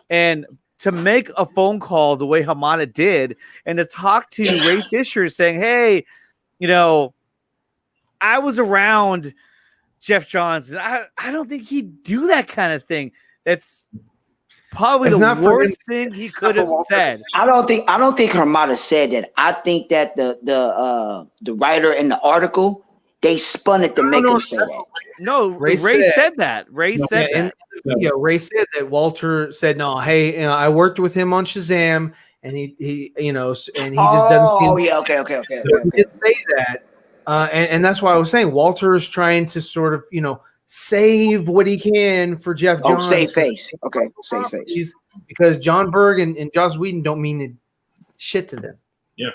And to make a phone call the way Hamada did, and to talk to Ray Fisher saying, hey, I was around Geoff Johns, and I don't think he'd do that kind of thing. That's probably the worst thing he could have said. I don't think Hamada said that. I think that the writer in the article, they spun it to make him say that. No, Ray said that. Ray said that. Ray said that Walter said, no, hey, I worked with him on Shazam, and he and he just doesn't. Oh, yeah, okay. He did say that, and that's why I was saying Walter is trying to sort of, save what he can for Geoff Johns. Oh, save face. Okay, save face. Because John Berg and Joss Whedon don't mean shit to them. Yeah.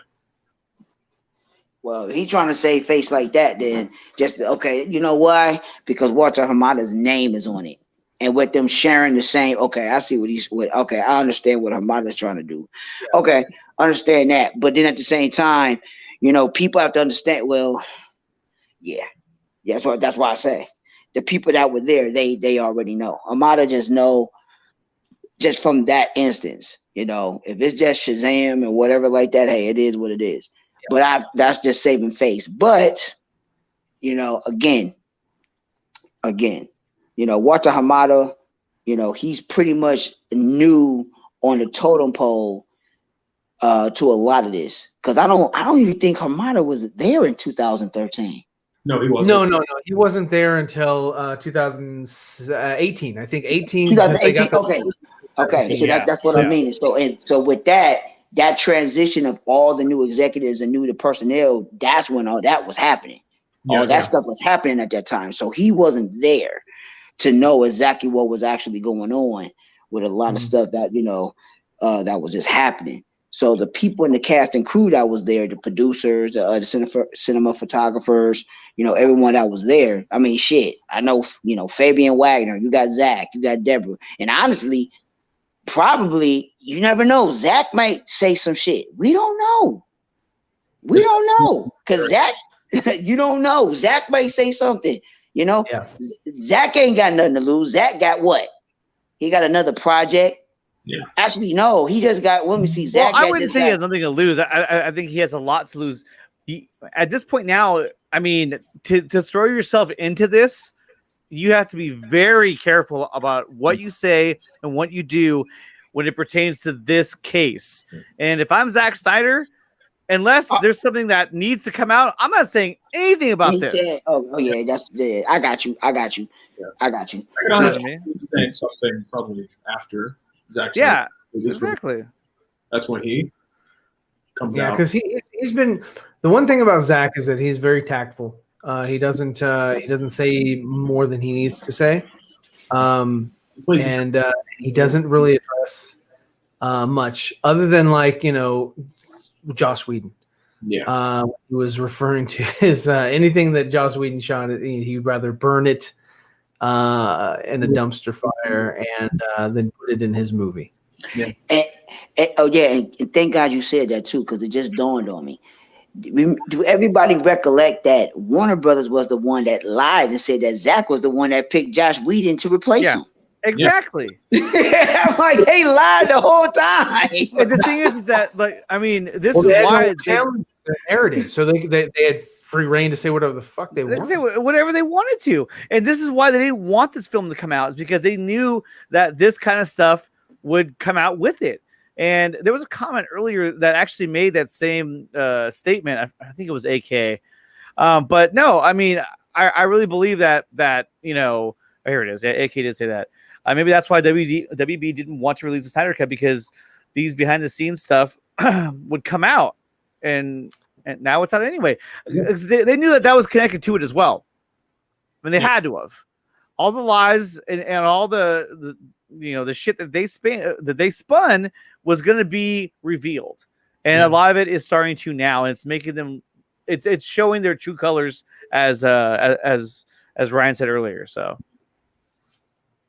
Well, he's trying to save face like that, then you know why? Because Walter Hamada's name is on it. And with them sharing the same, I see I understand what Hamada's trying to do. Yeah. Okay, understand that. But then at the same time, people have to understand, that's why I say the people that were there, they already know. Hamada just know just from that instance, if it's just Shazam and whatever like that, hey, it is what it is. But that's just saving face. But, again, Walter Hamada, he's pretty much new on the totem pole to a lot of this. Because I don't even think Hamada was there in 2013. No, he wasn't. No. He wasn't there until 2018. I think 18. 2018. Okay. So that's what I mean. So with that transition of all the new executives and new personnel, that's when all that was happening. All that stuff was happening at that time. So he wasn't there to know exactly what was actually going on with a lot of stuff that, that was just happening. So the people in the cast and crew that was there, the producers, the cinema photographers, everyone that was there. I mean, shit, I know, Fabian Wagner, you got Zach, you got Deborah. And honestly, probably, you never know. Zach might say some shit. We don't know. Because Zach, you don't know. Zach might say something, Yeah. Zach ain't got nothing to lose. Zach got what? He got another project. Yeah. Actually, no, he just got. Let me see. Zach. Well, I wouldn't say he has nothing to lose. I think he has a lot to lose. At this point now, I mean, to throw yourself into this, you have to be very careful about what you say and what you do when it pertains to this case. And if I'm Zack Snyder, unless there's something that needs to come out, I'm not saying anything about this. Oh yeah, that's yeah. I got you. Yeah. I got you. I can understand saying something probably after Zack. Yeah, exactly. That's when he comes out. Yeah, because he's been the one thing about Zack is that he's very tactful. He doesn't say more than he needs to say, and he doesn't really address much other than Joss Whedon. Yeah, he was referring to his anything that Joss Whedon shot. He'd rather burn it in a dumpster fire and then put it in his movie. Yeah. And thank God you said that too, because it just dawned on me. Do everybody recollect that Warner Brothers was the one that lied and said that Zack was the one that picked Joss Whedon to replace him? Exactly. I'm like, they lied the whole time. And the thing is that, this is why they challenged the narrative, so they had free reign to say whatever the fuck they wanted. Say whatever they wanted to, and this is why they didn't want this film to come out, is because they knew that this kind of stuff would come out with it. And there was a comment earlier that actually made that same statement. I think it was AK. But no, I mean, I really believe that here it is. Yeah, AK did say that. Maybe that's why WB didn't want to release the Snyder Cut, because these behind the scenes stuff would come out, and now it's out anyway. They knew that was connected to it as well. I mean, they had to have. All the lies and all the shit that they spun was going to be revealed, and a lot of it is starting to now, and it's making them, it's showing their true colors, as Ryan said earlier. So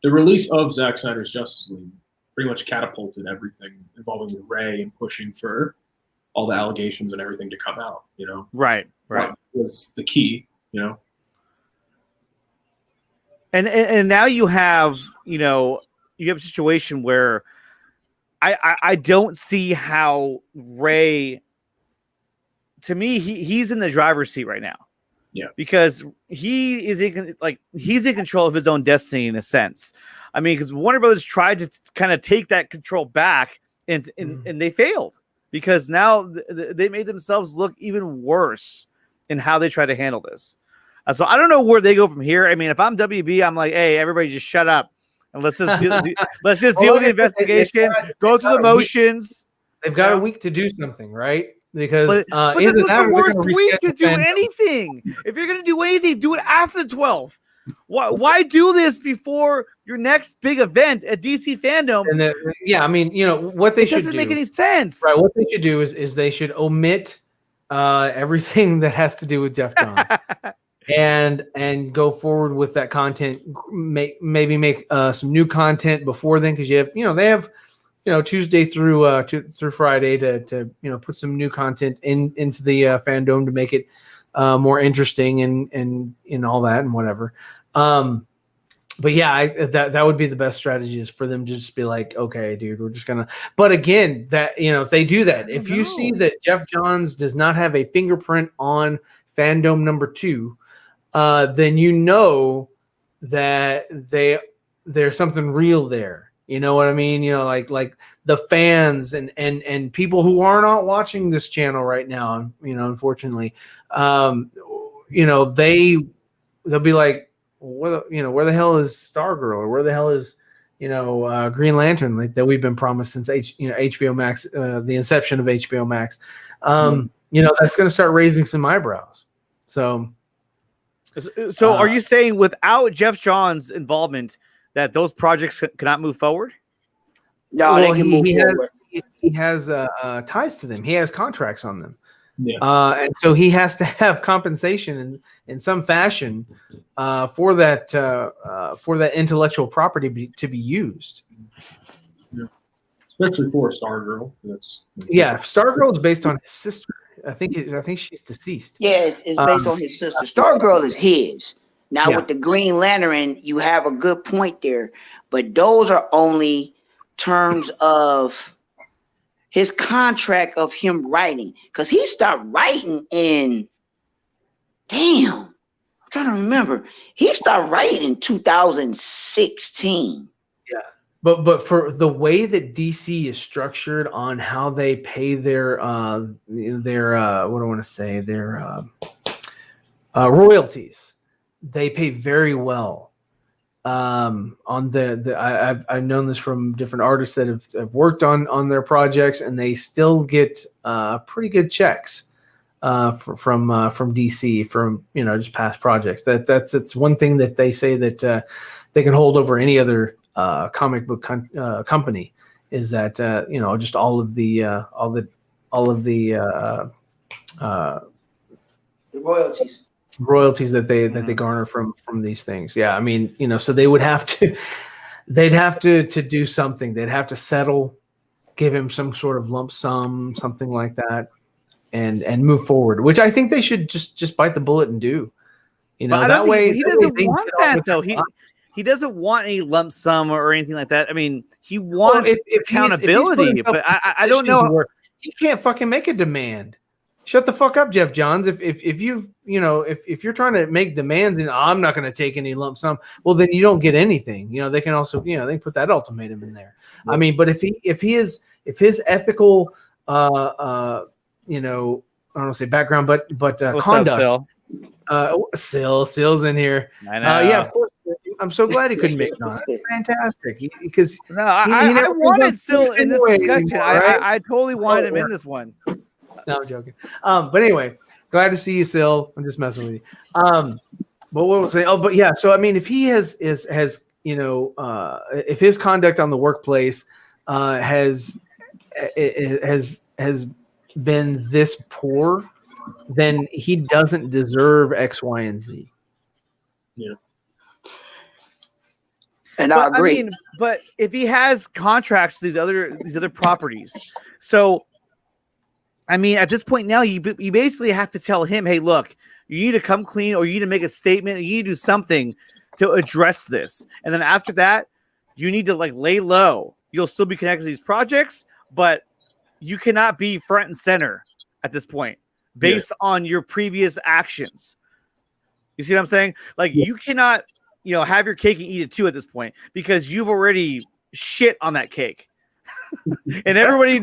the release of Zack Snyder's Justice League pretty much catapulted everything involving Ray and pushing for all the allegations and everything to come out. Right was the key. And now you have a situation where I don't see how Ray, to me, he's in the driver's seat right now. Yeah, because he's in control of his own destiny in a sense. I mean, because Warner Brothers tried to kind of take that control back, and they failed, because now they made themselves look even worse in how they try to handle this. So I don't know where they go from here. I mean, if I'm WB, I'm like, hey, everybody just shut up and let's just deal with the investigation, go through the motions. They've got a week to do something, right? Because but this was the worst week to do anything. If you're going to do anything, do it after the 12th. Why do this before your next big event at DC Fandom? And I mean, what they should do doesn't make any sense. Right. What they should do is they should omit everything that has to do with Geoff Johns. And go forward with that content. Maybe make some new content before then, because they have Tuesday through Friday to put some new content into the fandom to make it more interesting and all that and whatever. But yeah, that would be the best strategy, is for them to just be like, okay, dude, we're just gonna. But again, that if they do that, if you see that Geoff Johns does not have a fingerprint on fandom number 2. Then that there's something real there. You know what I mean? Like the fans and people who are not watching this channel right now, unfortunately, they'll be like, where the hell is Stargirl, or where the hell is Green Lantern, that we've been promised since HBO Max, the inception of HBO Max. That's going to start raising some eyebrows. So are you saying without Geoff Johns' involvement that those projects cannot move forward? No, they can move forward. He has ties to them. He has contracts on them. Yeah. And so he has to have compensation in some fashion for that intellectual property to be used. Yeah. Especially for Stargirl. Stargirl is based on his sister. I think she's deceased. Yeah, it's based on his sister. Stargirl is his. Now with the Green Lantern, you have a good point there, but those are only terms of his contract of him writing, because he started writing in, I'm trying to remember, he started writing in 2016. Yeah, but for the way that DC is structured on how they pay their what do I want to say, their royalties, they pay very well. On I've known this from different artists that have worked on their projects, and they still get pretty good checks from DC from just past projects. That's one thing that they say that they can hold over any other comic book company, is that just all of the royalties that they garner from these things. Yeah, I mean, so they would have to, they'd have to do something. They'd have to settle, give him some sort of lump sum, something like that, and move forward. Which I think they should just bite the bullet and do. That way he doesn't want that though. He doesn't want any lump sum or anything like that. I mean, he wants accountability, but I don't know. He can't fucking make a demand. Shut the fuck up, Geoff Johns. If you're trying to make demands and I'm not going to take any lump sum, well then you don't get anything. They can also they can put that ultimatum in there. Yeah. I mean, but if his ethical I don't want to say background, but conduct. Sill's in here. I know. Yeah, of course. I'm so glad he couldn't make it on. That's fantastic. Because I wanted Sill in this discussion. Right? I totally wanted him in this one. No, I'm joking. But anyway, glad to see you, Sill. I'm just messing with you. But what was I saying? Oh, but yeah. So I mean, if he has if his conduct on the workplace has been this poor, then he doesn't deserve X, Y, and Z. Yeah. And I agree. I mean, but if he has contracts to these other properties, so. I mean, at this point now, you basically have to tell him, hey, look, you need to come clean, or you need to make a statement, or you need to do something to address this. And then after that, you need to lay low. You'll still be connected to these projects, but you cannot be front and center at this point based on your previous actions. You see what I'm saying? You cannot, have your cake and eat it too at this point, because you've already shit on that cake. and everybody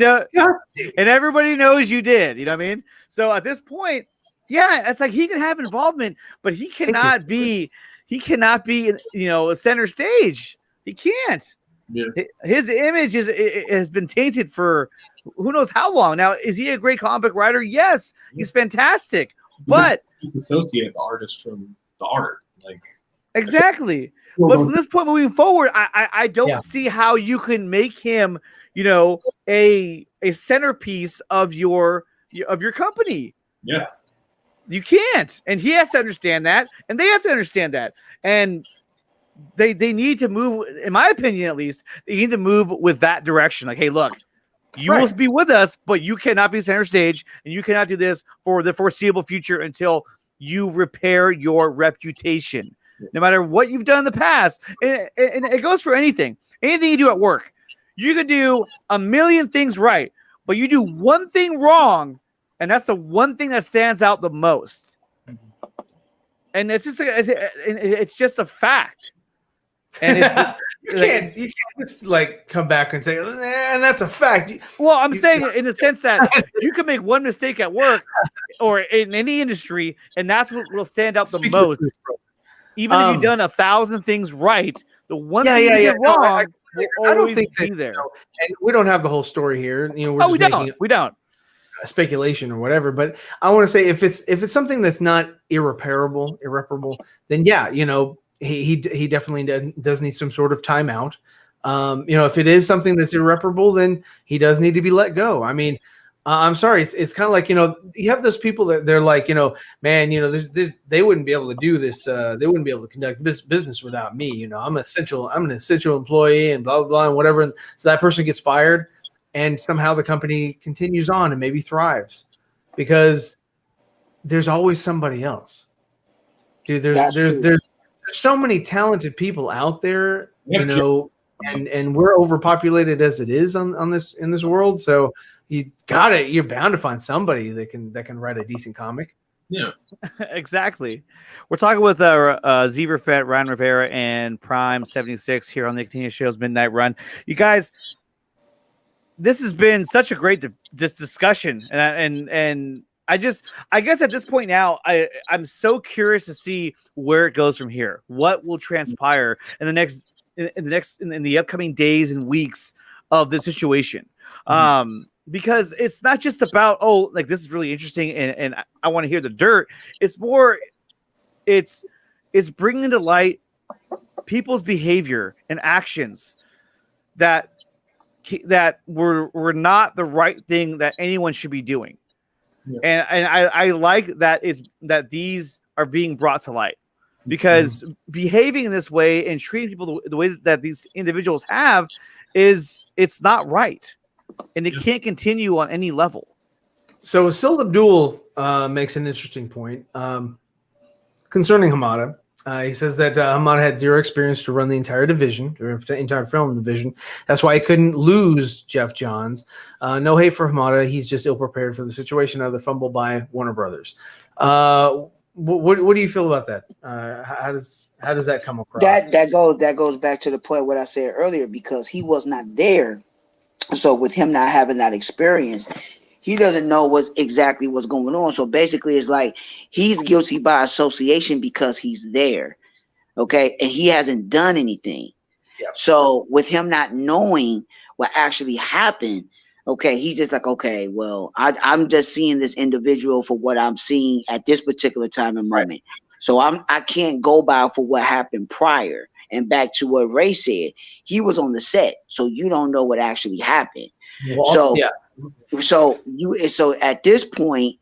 knows you did. You know what I mean? So at this point, yeah, it's he can have involvement, but he cannot be center stage. He can't. Yeah. His image has been tainted for who knows how long. Now, is he a great comic writer? Yes, he's fantastic. But you dissociate the artist from the art, exactly. But from this point moving forward, I don't see how you can make him, a centerpiece of your company. Yeah. You can't. And he has to understand that, and they have to understand that. And they need to move, in my opinion at least, they need to move with that direction. Hey, look, you will be with us, but you cannot be center stage, and you cannot do this for the foreseeable future until you repair your reputation. No matter what you've done in the past, and it goes for anything you do at work. You could do a million things right, but you do one thing wrong, and that's the one thing that stands out the most. And it's just a fact. And you can't just come back and say, and that's a fact. Well, I'm saying in the sense that you can make one mistake at work or in any industry, and that's what will stand out the most. Even if you've done 1,000 things right, the one thing you did wrong will always be there. And we don't have the whole story here. We don't. Speculation or whatever. But I want to say if it's something that's not irreparable, then he definitely does need some sort of timeout. If it is something that's irreparable, then he does need to be let go. I mean, I'm sorry. It's kind of like, you have those people that they're like, man, they wouldn't be able to do this. They wouldn't be able to conduct business without me. I'm an essential employee and blah, blah, blah, and whatever. And so that person gets fired, and somehow the company continues on and maybe thrives because there's always somebody else. Dude, there's so many talented people out there, Yeah, you know, and we're overpopulated as it is on this in this world. So you're bound to find somebody that can write a decent comic. Yeah. Exactly. We're talking with Zebra Fett, Ryan Rivera, and Prime 76 here on the Nickatina Show's Midnight Run. You guys, this has been such a great discussion, and I guess at this point now, I'm so curious to see where it goes from here. What will transpire in the upcoming days and weeks of this situation? Because it's not just about, oh, like, this is really interesting and I want to hear the dirt. It's more, it's bringing to light people's behavior and actions that were not the right thing that anyone should be doing. Yeah. And I like that these are being brought to light, because behaving in this way and treating people the way that these individuals have it's not right. And it can't continue on any level. So Sil Abdul makes an interesting point concerning Hamada. He says that Hamada had zero experience to run the entire division, or the entire film division. That's why he couldn't lose Geoff Johns. No hate for Hamada. He's just ill-prepared for the situation of the fumble by Warner Brothers. What do you feel about that? How does that come across? That goes back to the point what I said earlier, because he was not there. So with him not having that experience, he doesn't know what's going on. So basically, it's like he's guilty by association because he's there, okay, and he hasn't done anything. Yeah. So with him not knowing what actually happened, okay, he's just like, okay, well, I'm just seeing this individual for what I'm seeing at this particular time and moment. Right. So I can't go by for what happened prior. And back to what Ray said, he was on the set, so you don't know what actually happened. Well, so at this point,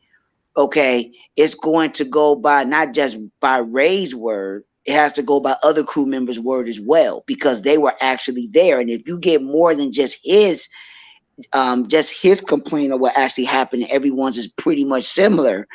okay, it's going to go by not just by Ray's word, it has to go by other crew members' word as well, because they were actually there. And if you get more than just his complaint of what actually happened, everyone's is pretty much similar,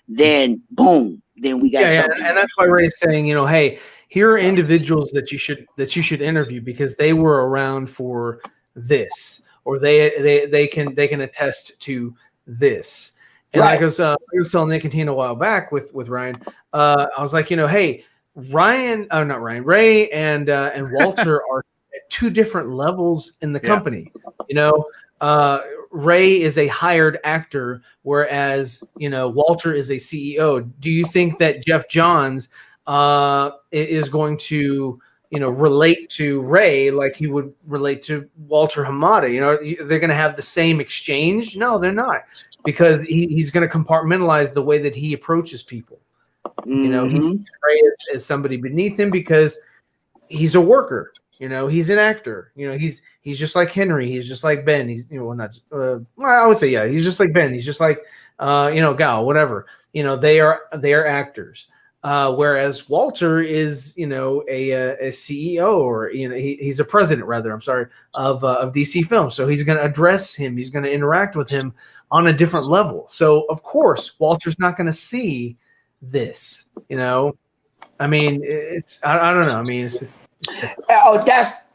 then boom, then we got something. And that's why Ray's saying, hey, here are individuals that you should interview because they were around for this, or they can attest to this. And right. I was telling Nickatina a while back with Ryan, I was like, hey, Ray and Walter are at two different levels in the company. Ray is a hired actor, whereas Walter is a CEO. Do you think that Geoff Johns is going to relate to Ray like he would relate to Walter Hamada? They're going to have the same exchange? No, they're not, because he's going to compartmentalize the way that he approaches people. He sees Ray as somebody beneath him because he's a worker. He's an actor. He's just like Henry. He's just like Ben. He's I would say, yeah, he's just like Ben. He's just like Gal, whatever. They are actors. Whereas Walter is a CEO, or he's a president rather. I'm sorry, of DC Films. So he's going to address him. He's going to interact with him on a different level. So of course Walter's not going to see this. I mean, I don't know. I mean, it's just. Oh,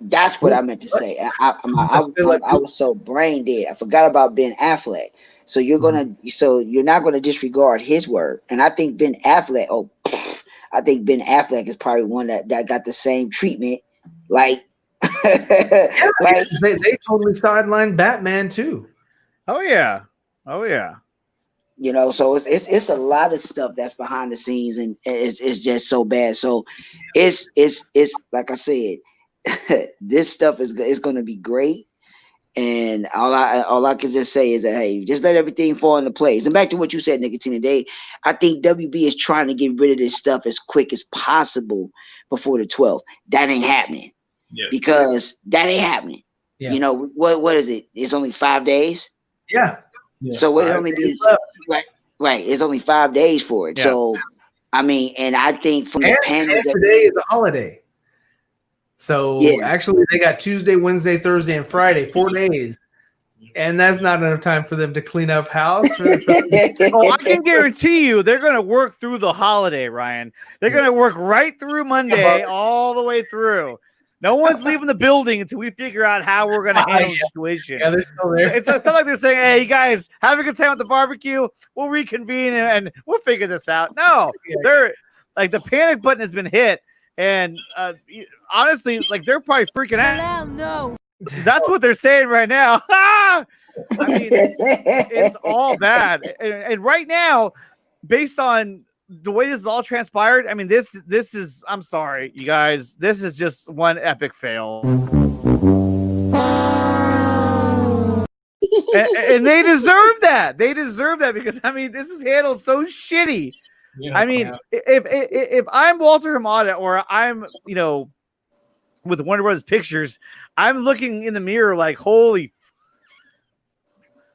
that's what I meant to say. I was so brain dead. I forgot about Ben Affleck. So you're not gonna disregard his word. And I think Ben Affleck. I think Ben Affleck is probably one that got the same treatment. Like, they totally sidelined Batman too. Oh yeah. So it's a lot of stuff that's behind the scenes, and it's just so bad. So it's like I said, this stuff is going to be great, and all I can just say is that, hey, just let everything fall into place. And back to what you said, Nickatina, I think WB is trying to get rid of this stuff as quick as possible before the 12th. That ain't happening. Yeah. Because that ain't happening. Yeah. What is it? It's only 5 days. Yeah. Yeah, so it only be right. It's only 5 days for it. Yeah. So I mean, and I think from the panel today is a holiday. So actually, they got Tuesday, Wednesday, Thursday, and Friday, 4 days. And that's not enough time for them to clean up house. I can guarantee you they're going to work through the holiday, Ryan. They're going to work right through Monday all the way through. No one's leaving the building until we figure out how we're going to handle the situation. Yeah, they're still there. It's not like they're saying, hey, you guys, have a good time at the barbecue. We'll reconvene and we'll figure this out. No, they're like the panic button has been hit. And honestly, like they're probably freaking out. No. That's what they're saying right now. I mean, it's all bad. And right now, based on the way this is all transpired, I mean, this is, I'm sorry, you guys, this is just one epic fail. and they deserve that. They deserve that because, I mean, this is handled so shitty. Yeah, I mean, if I'm Walter Hamada or I'm, you know, with Warner Brothers Pictures, I'm looking in the mirror like, holy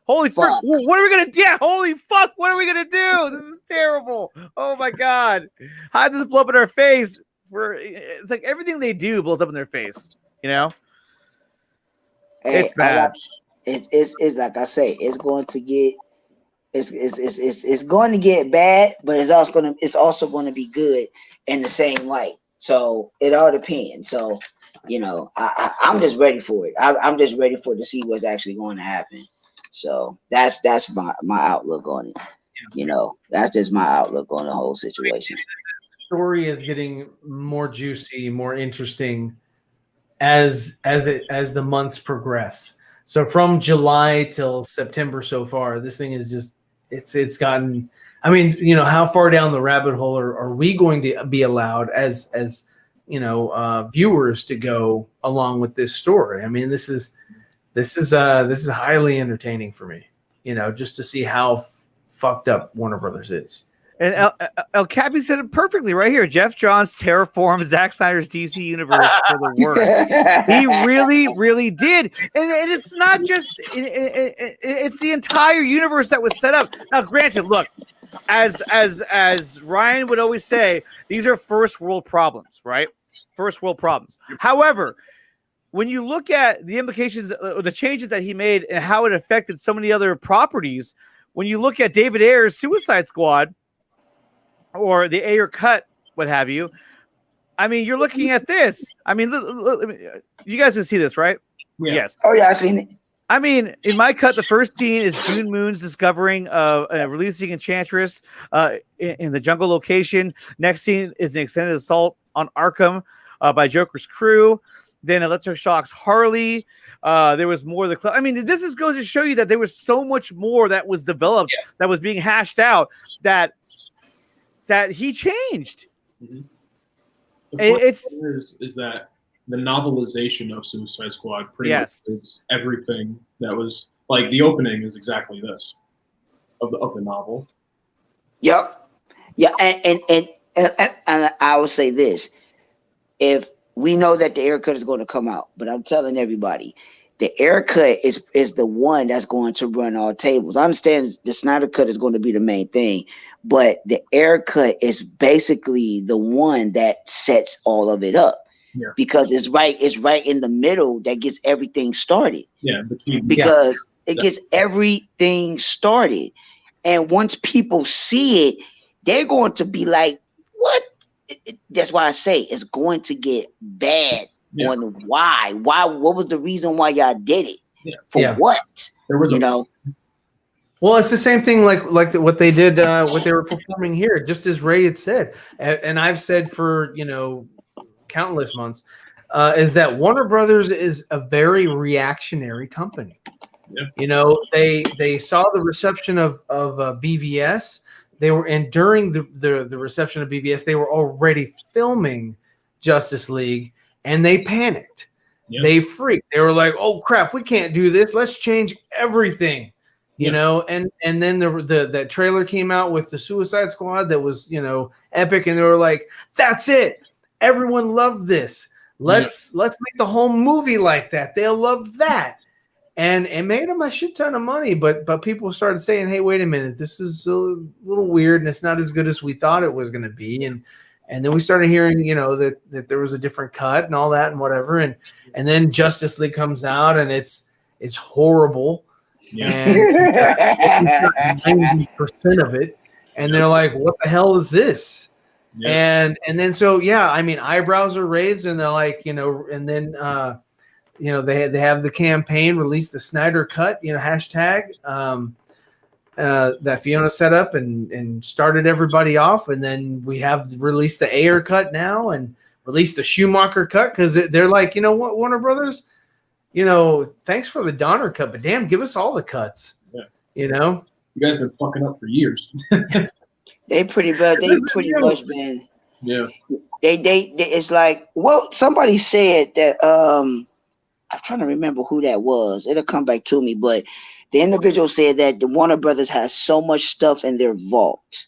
fuck. What are we gonna do? Yeah, holy fuck, what are we gonna do? This is terrible. Oh my god. How does this blow up in our face? It's like everything they do blows up in their face, you know? Hey, it's bad. It's like I say, it's going to get it's going to get bad, but it's also going to be good in the same light. So it all depends. So, you know, I'm just ready for it. I'm just ready for it to see what's actually going to happen. So that's my outlook on it. You know, that's just my outlook on the whole situation. The story is getting more juicy, more interesting as the months progress. So from July till September so far, this thing is just it's gotten. I mean, you know, how far down the rabbit hole are we going to be allowed as you know, viewers to go along with this story? I mean, this is highly entertaining for me, you know, just to see how fucked up Warner Brothers is. And El Cappy said it perfectly right here. Geoff Johns terraformed Zack Snyder's DC universe for the worst. He really, really did. And it's not just it's the entire universe that was set up. Now, granted, look, as Ryan would always say, these are first world problems, right? First world problems. However, when you look at the implications, the changes that he made and how it affected so many other properties, when you look at David Ayer's Suicide Squad or the Ayer cut, what have you, I mean, you're looking at this. I mean, you guys can see this, right? Yeah. Yes. Oh, yeah, I've seen it. I mean, in my cut, the first scene is June Moon's discovering releasing Enchantress in the jungle location. Next scene is an extended assault on Arkham by Joker's crew. Then Electroshock's Harley. There was more of the I mean, this goes to show you that there was so much more that was developed, that was being hashed out, that he changed. Mm-hmm. Is that the novelization of Suicide Squad pretty much is everything that was like the opening is exactly this of the novel. Yep. Yeah, and I will say this: if we know that the Ayer cut is going to come out, but I'm telling everybody, the Ayer cut is the one that's going to run all tables. I understand the Snyder cut is going to be the main thing, but the Ayer cut is basically the one that sets all of it up. Yeah. Because it's right in the middle that gets everything started. Yeah, because it gets everything started. And once people see it, they're going to be like, what? That's why I say it's going to get bad on the why. What was the reason why y'all did it? Yeah. For what? There was Well, it's the same thing like what they did, what they were performing here, just as Ray had said. And I've said for, you know, countless months, is that Warner Brothers is a very reactionary company. Yeah. You know, they saw the reception of BVS. And during the reception of BVS, they were already filming Justice League, and they panicked. Yeah. They freaked. They were like, "Oh crap, we can't do this. Let's change everything." You know, and then the trailer came out with the Suicide Squad that was, you know, epic, and they were like, "That's it. Everyone loved this. Let's make the whole movie like that. They'll love that." And it made them a shit ton of money, but people started saying, "Hey, wait a minute, this is a little weird, and it's not as good as we thought it was going to be." And then we started hearing, you know, that there was a different cut and all that and whatever. And then Justice League comes out, and it's horrible. and 90% of it, and they're like, "What the hell is this?" And then so I mean, eyebrows are raised, and they're like, and then they have the campaign release the Snyder Cut, hashtag that Fiona set up and started everybody off, and then we have released the Ayer cut now and released the Schumacher cut because they're like, you know what, Warner Brothers, thanks for the Donner cut, but damn, give us all the cuts. You guys have been fucking up for years. They pretty much been. Yeah. They it's like, well, somebody said that I'm trying to remember who that was. It'll come back to me, but the individual said that the Warner Brothers has so much stuff in their vault.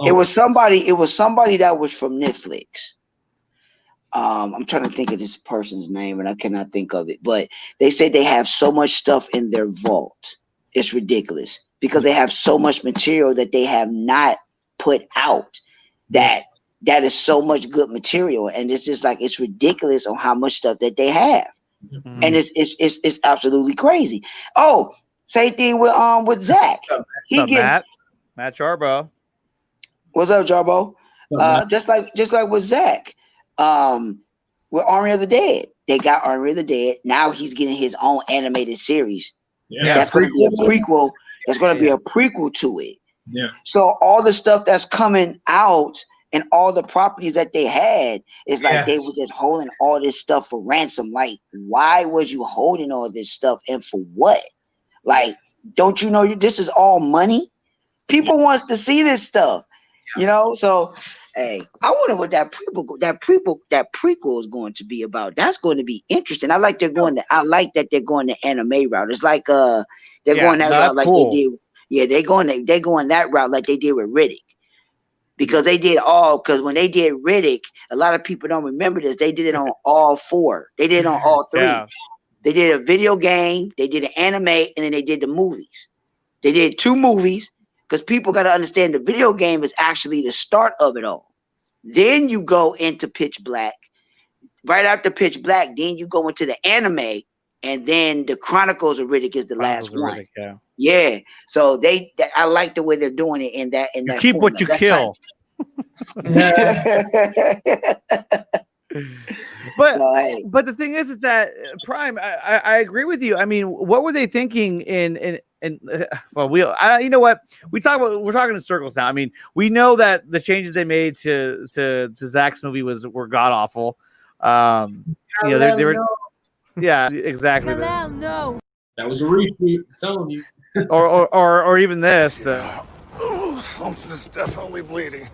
It was somebody that was from Netflix. I'm trying to think of this person's name and I cannot think of it, but they said they have so much stuff in their vault. It's ridiculous because they have so much material that they have not put out that is so much good material, and it's just like it's ridiculous on how much stuff that they have, and it's absolutely crazy. Oh, same thing with Zach. What's up, Matt Jarbo. What's up, Jarbo? Just like with Zach, with Army of the Dead, they got Army of the Dead. Now he's getting his own animated series. That's going to be a prequel. That's going to be a prequel to it. Yeah. So all the stuff that's coming out and all the properties that they had is like they were just holding all this stuff for ransom. Like, why was you holding all this stuff and for what? Like, don't you know this is all money? People wants to see this stuff, So, hey, I wonder what that prequel is going to be about. That's going to be interesting. I like that they're going the anime route. It's like they're going that route like cool. They did. Yeah, they going that route like they did with Riddick. Because because when they did Riddick, a lot of people don't remember this. They did it on all four. They did it on all three. Yeah. They did a video game, they did an anime, and then they did the movies. They did 2 movies because people got to understand the video game is actually the start of it all. Then you go into Pitch Black. Right after Pitch Black, then you go into the anime, and then the Chronicles of Riddick is the last one. Riddick, yeah. So I like the way they're doing it in that. You keep what you kill. But the thing is that Prime, I agree with you. I mean, what were they thinking you know what? We're talking in circles now. I mean, we know that the changes they made to Zach's movie were god awful. They were. Yeah, exactly. No. That was a reshoot. I'm telling you. or even this. Something is definitely bleeding.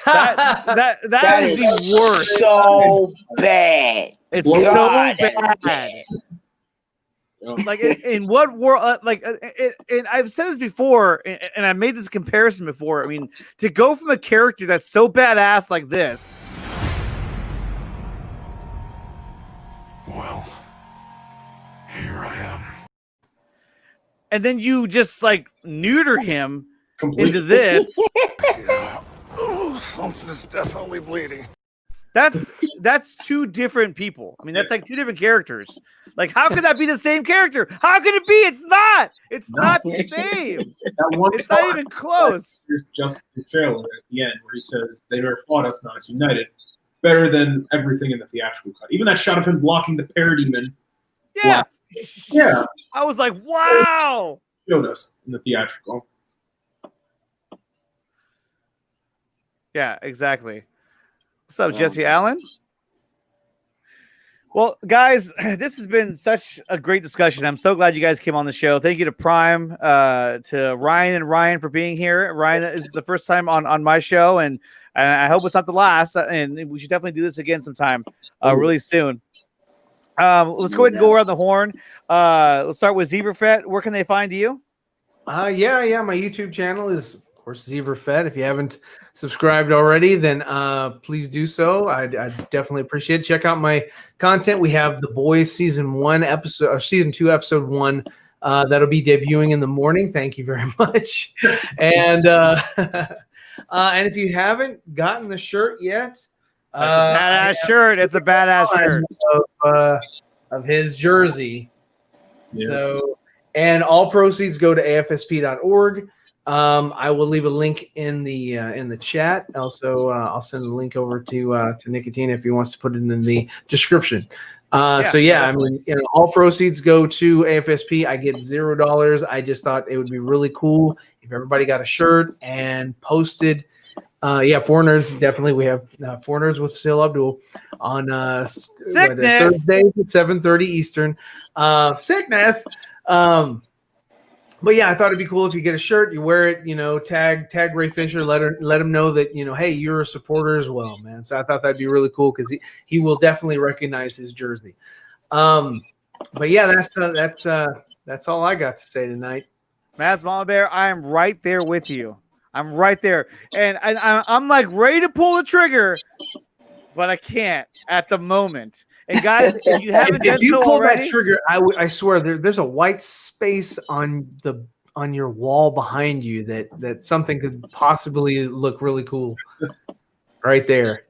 That is the worst. So bad. It's so bad. Like in what world? And I've said this before, and I made this comparison before. I mean, to go from a character that's so badass like this. Well, here I am. And then you just like neuter him into this. Something is definitely bleeding. That's 2 different people. I mean, that's like 2 different characters. Like, how could that be the same character? How could it be? It's not. It's not the same. It's not even close. There's just the trailer at the end where he says, "They never fought us, not us united." Better than everything in the theatrical cut. Even that shot of him blocking the parodyman. Yeah. Yeah. I was like, wow. Showed us in the theatrical. Yeah, exactly. What's up, Jesse Allen? Well, guys, this has been such a great discussion. I'm so glad you guys came on the show. Thank you to Prime, to Ryan and Ryan for being here. Ryan is the first time on my show, and I hope it's not the last. And we should definitely do this again sometime really soon. Let's go ahead and go around the horn. Let's start with Zebrafet. Where can they find you? My YouTube channel is, of course, Zebrafet. If you haven't subscribed already, then please do so. I definitely appreciate it. Check out my content. We have The Boys season 2, episode 1. That'll be debuting in the morning. Thank you very much. And and if you haven't gotten the shirt yet, that's a badass shirt. It's a badass shirt of his jersey. Yeah. So, And all proceeds go to afsp.org. I will leave a link in the chat. Also, I'll send a link over to Nickatina if he wants to put it in the description. So I mean, all proceeds go to AFSP. I get $0. I just thought it would be really cool if everybody got a shirt and posted. Foreigners, definitely. We have Foreigners with Still Abdul on Thursday at 7:30 Eastern. Sickness. But yeah, I thought it'd be cool if you get a shirt, you wear it, tag Ray Fisher, let him know that, hey, you're a supporter as well, man. So I thought that'd be really cool because he will definitely recognize his jersey. But yeah, that's all I got to say tonight. Mads Mama Bear, I am right there with you. I'm right there, and I'm like ready to pull the trigger, but I can't at the moment. And guys, if you haven't done so pull already, that trigger, I swear there's a white space on your wall behind you that something could possibly look really cool right there.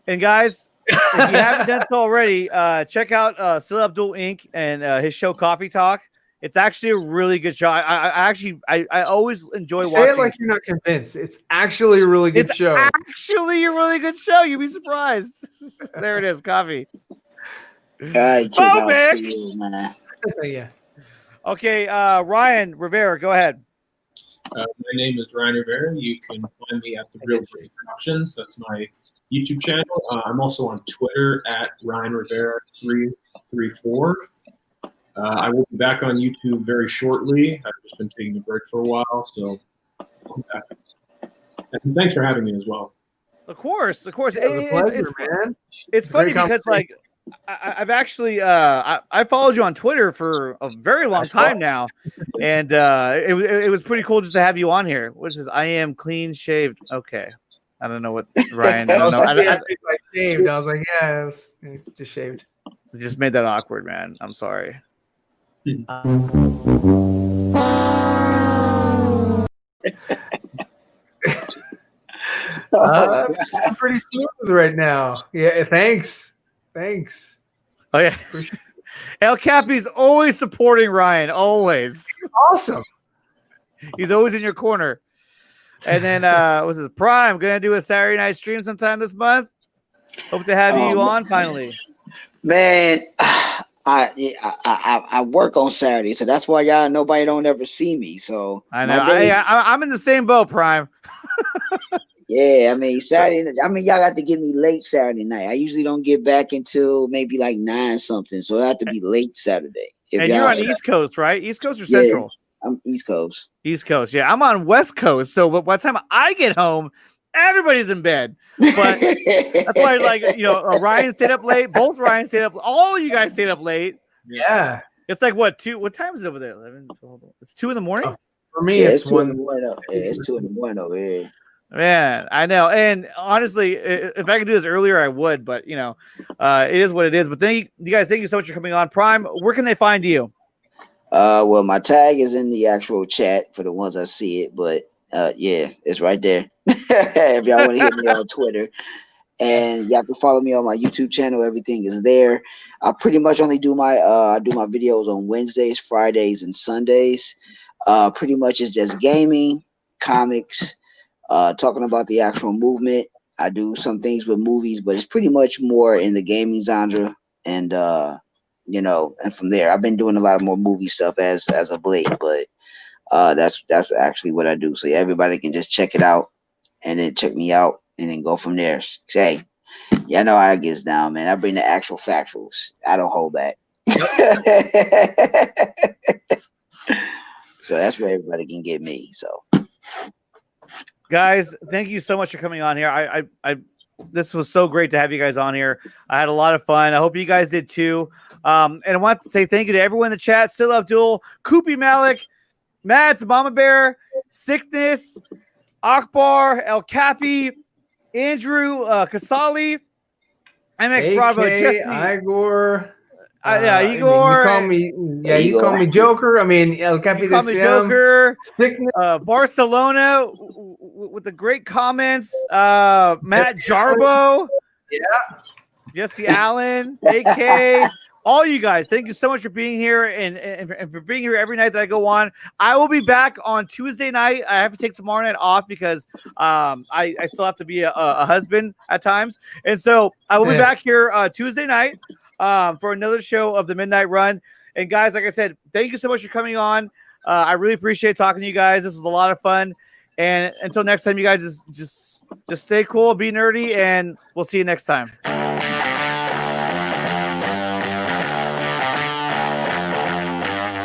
And guys, if you haven't done so already, check out Still Abdul Inc. and his show Coffee Talk. It's actually a really good show. I always enjoy watching. Say it like you're not convinced. It's actually a really good show. It's actually a really good show. You'd be surprised. There it is, coffee. Yeah. Okay, Ryan Rivera, go ahead. My name is Ryan Rivera. You can find me at The Real Brady Productions. That's my YouTube channel. I'm also on Twitter at Ryan Rivera 334. I will be back on YouTube very shortly. I've just been taking a break for a while, so I'm back. And thanks for having me as well. Of course. It was a pleasure, man. It's funny because I've actually I followed you on Twitter for a very long time now, and it was pretty cool just to have you on here. Which is I am clean shaved. Okay, I don't know what Ryan. I don't know. I shaved. I was like, yeah, I was just shaved. I just made that awkward, man. I'm sorry. I'm pretty smooth right now. Yeah, thanks. Oh yeah, El Capi's always supporting Ryan. Always awesome. He's always in your corner. And then what's his Prime? Gonna do a Saturday night stream sometime this month. Hope to have you on finally. Man, I work on Saturday, so that's why nobody don't ever see me. So I know I'm in the same boat, Prime. Yeah, I mean Saturday. I mean y'all got to get me late Saturday night. I usually don't get back until maybe like 9 something, so I have to be late Saturday. And you're on East Coast, right? East Coast or Central? I'm East Coast. East Coast, yeah. I'm on West Coast, so by the time I get home, everybody's in bed. But that's why, Ryan stayed up late. Both Ryan stayed up. All you guys stayed up late. Yeah. It's like what 2? What time is it over there? 11, 12. It's 2 in the morning. For me, it's 2 in the morning. Yeah, it's 2 in the morning over here. Man, I know. And honestly, if I could do this earlier, I would. But it is what it is. But thank you guys. Thank you so much for coming on. Prime, where can they find you? Well, my tag is in the actual chat for the ones that see it. But yeah, it's right there. If y'all want to hit me on Twitter, and y'all can follow me on my YouTube channel. Everything is there. I pretty much only do my videos on Wednesdays, Fridays, and Sundays. Pretty much it's just gaming, comics. Talking about the actual movement. I do some things with movies, but it's pretty much more in the gaming genre, and and from there, I've been doing a lot of more movie stuff as of late. But that's actually what I do. So yeah, everybody can just check it out, and then check me out, and then go from there. Say, yeah, I know how it gets down, man. I bring the actual factuals. I don't hold back. So that's where everybody can get me. So. Guys, thank you so much for coming on here. I this was so great to have you guys on here. I had a lot of fun. I hope you guys did too. And I want to say thank you to everyone in the chat. Still Abdul, Koopy Malik, Mads, Mama Bear, Sickness, Akbar, El Capi, Andrew, Kasali, MX Bravo, Igor. Igor. You call me Joker. I mean, El Capi call me Joker. Sickness. Barcelona with the great comments. Matt Jarbo. Yeah. Jesse Allen. AK. all you guys, thank you so much for being here and for being here every night that I go on. I will be back on Tuesday night. I have to take tomorrow night off because I still have to be a husband at times. And so I will be back here Tuesday night for another show of the Midnight Run. And guys, like I said, thank you so much for coming on. I really appreciate talking to you guys. This was a lot of fun. And until next time, you guys just stay cool, be nerdy, and we'll see you next time.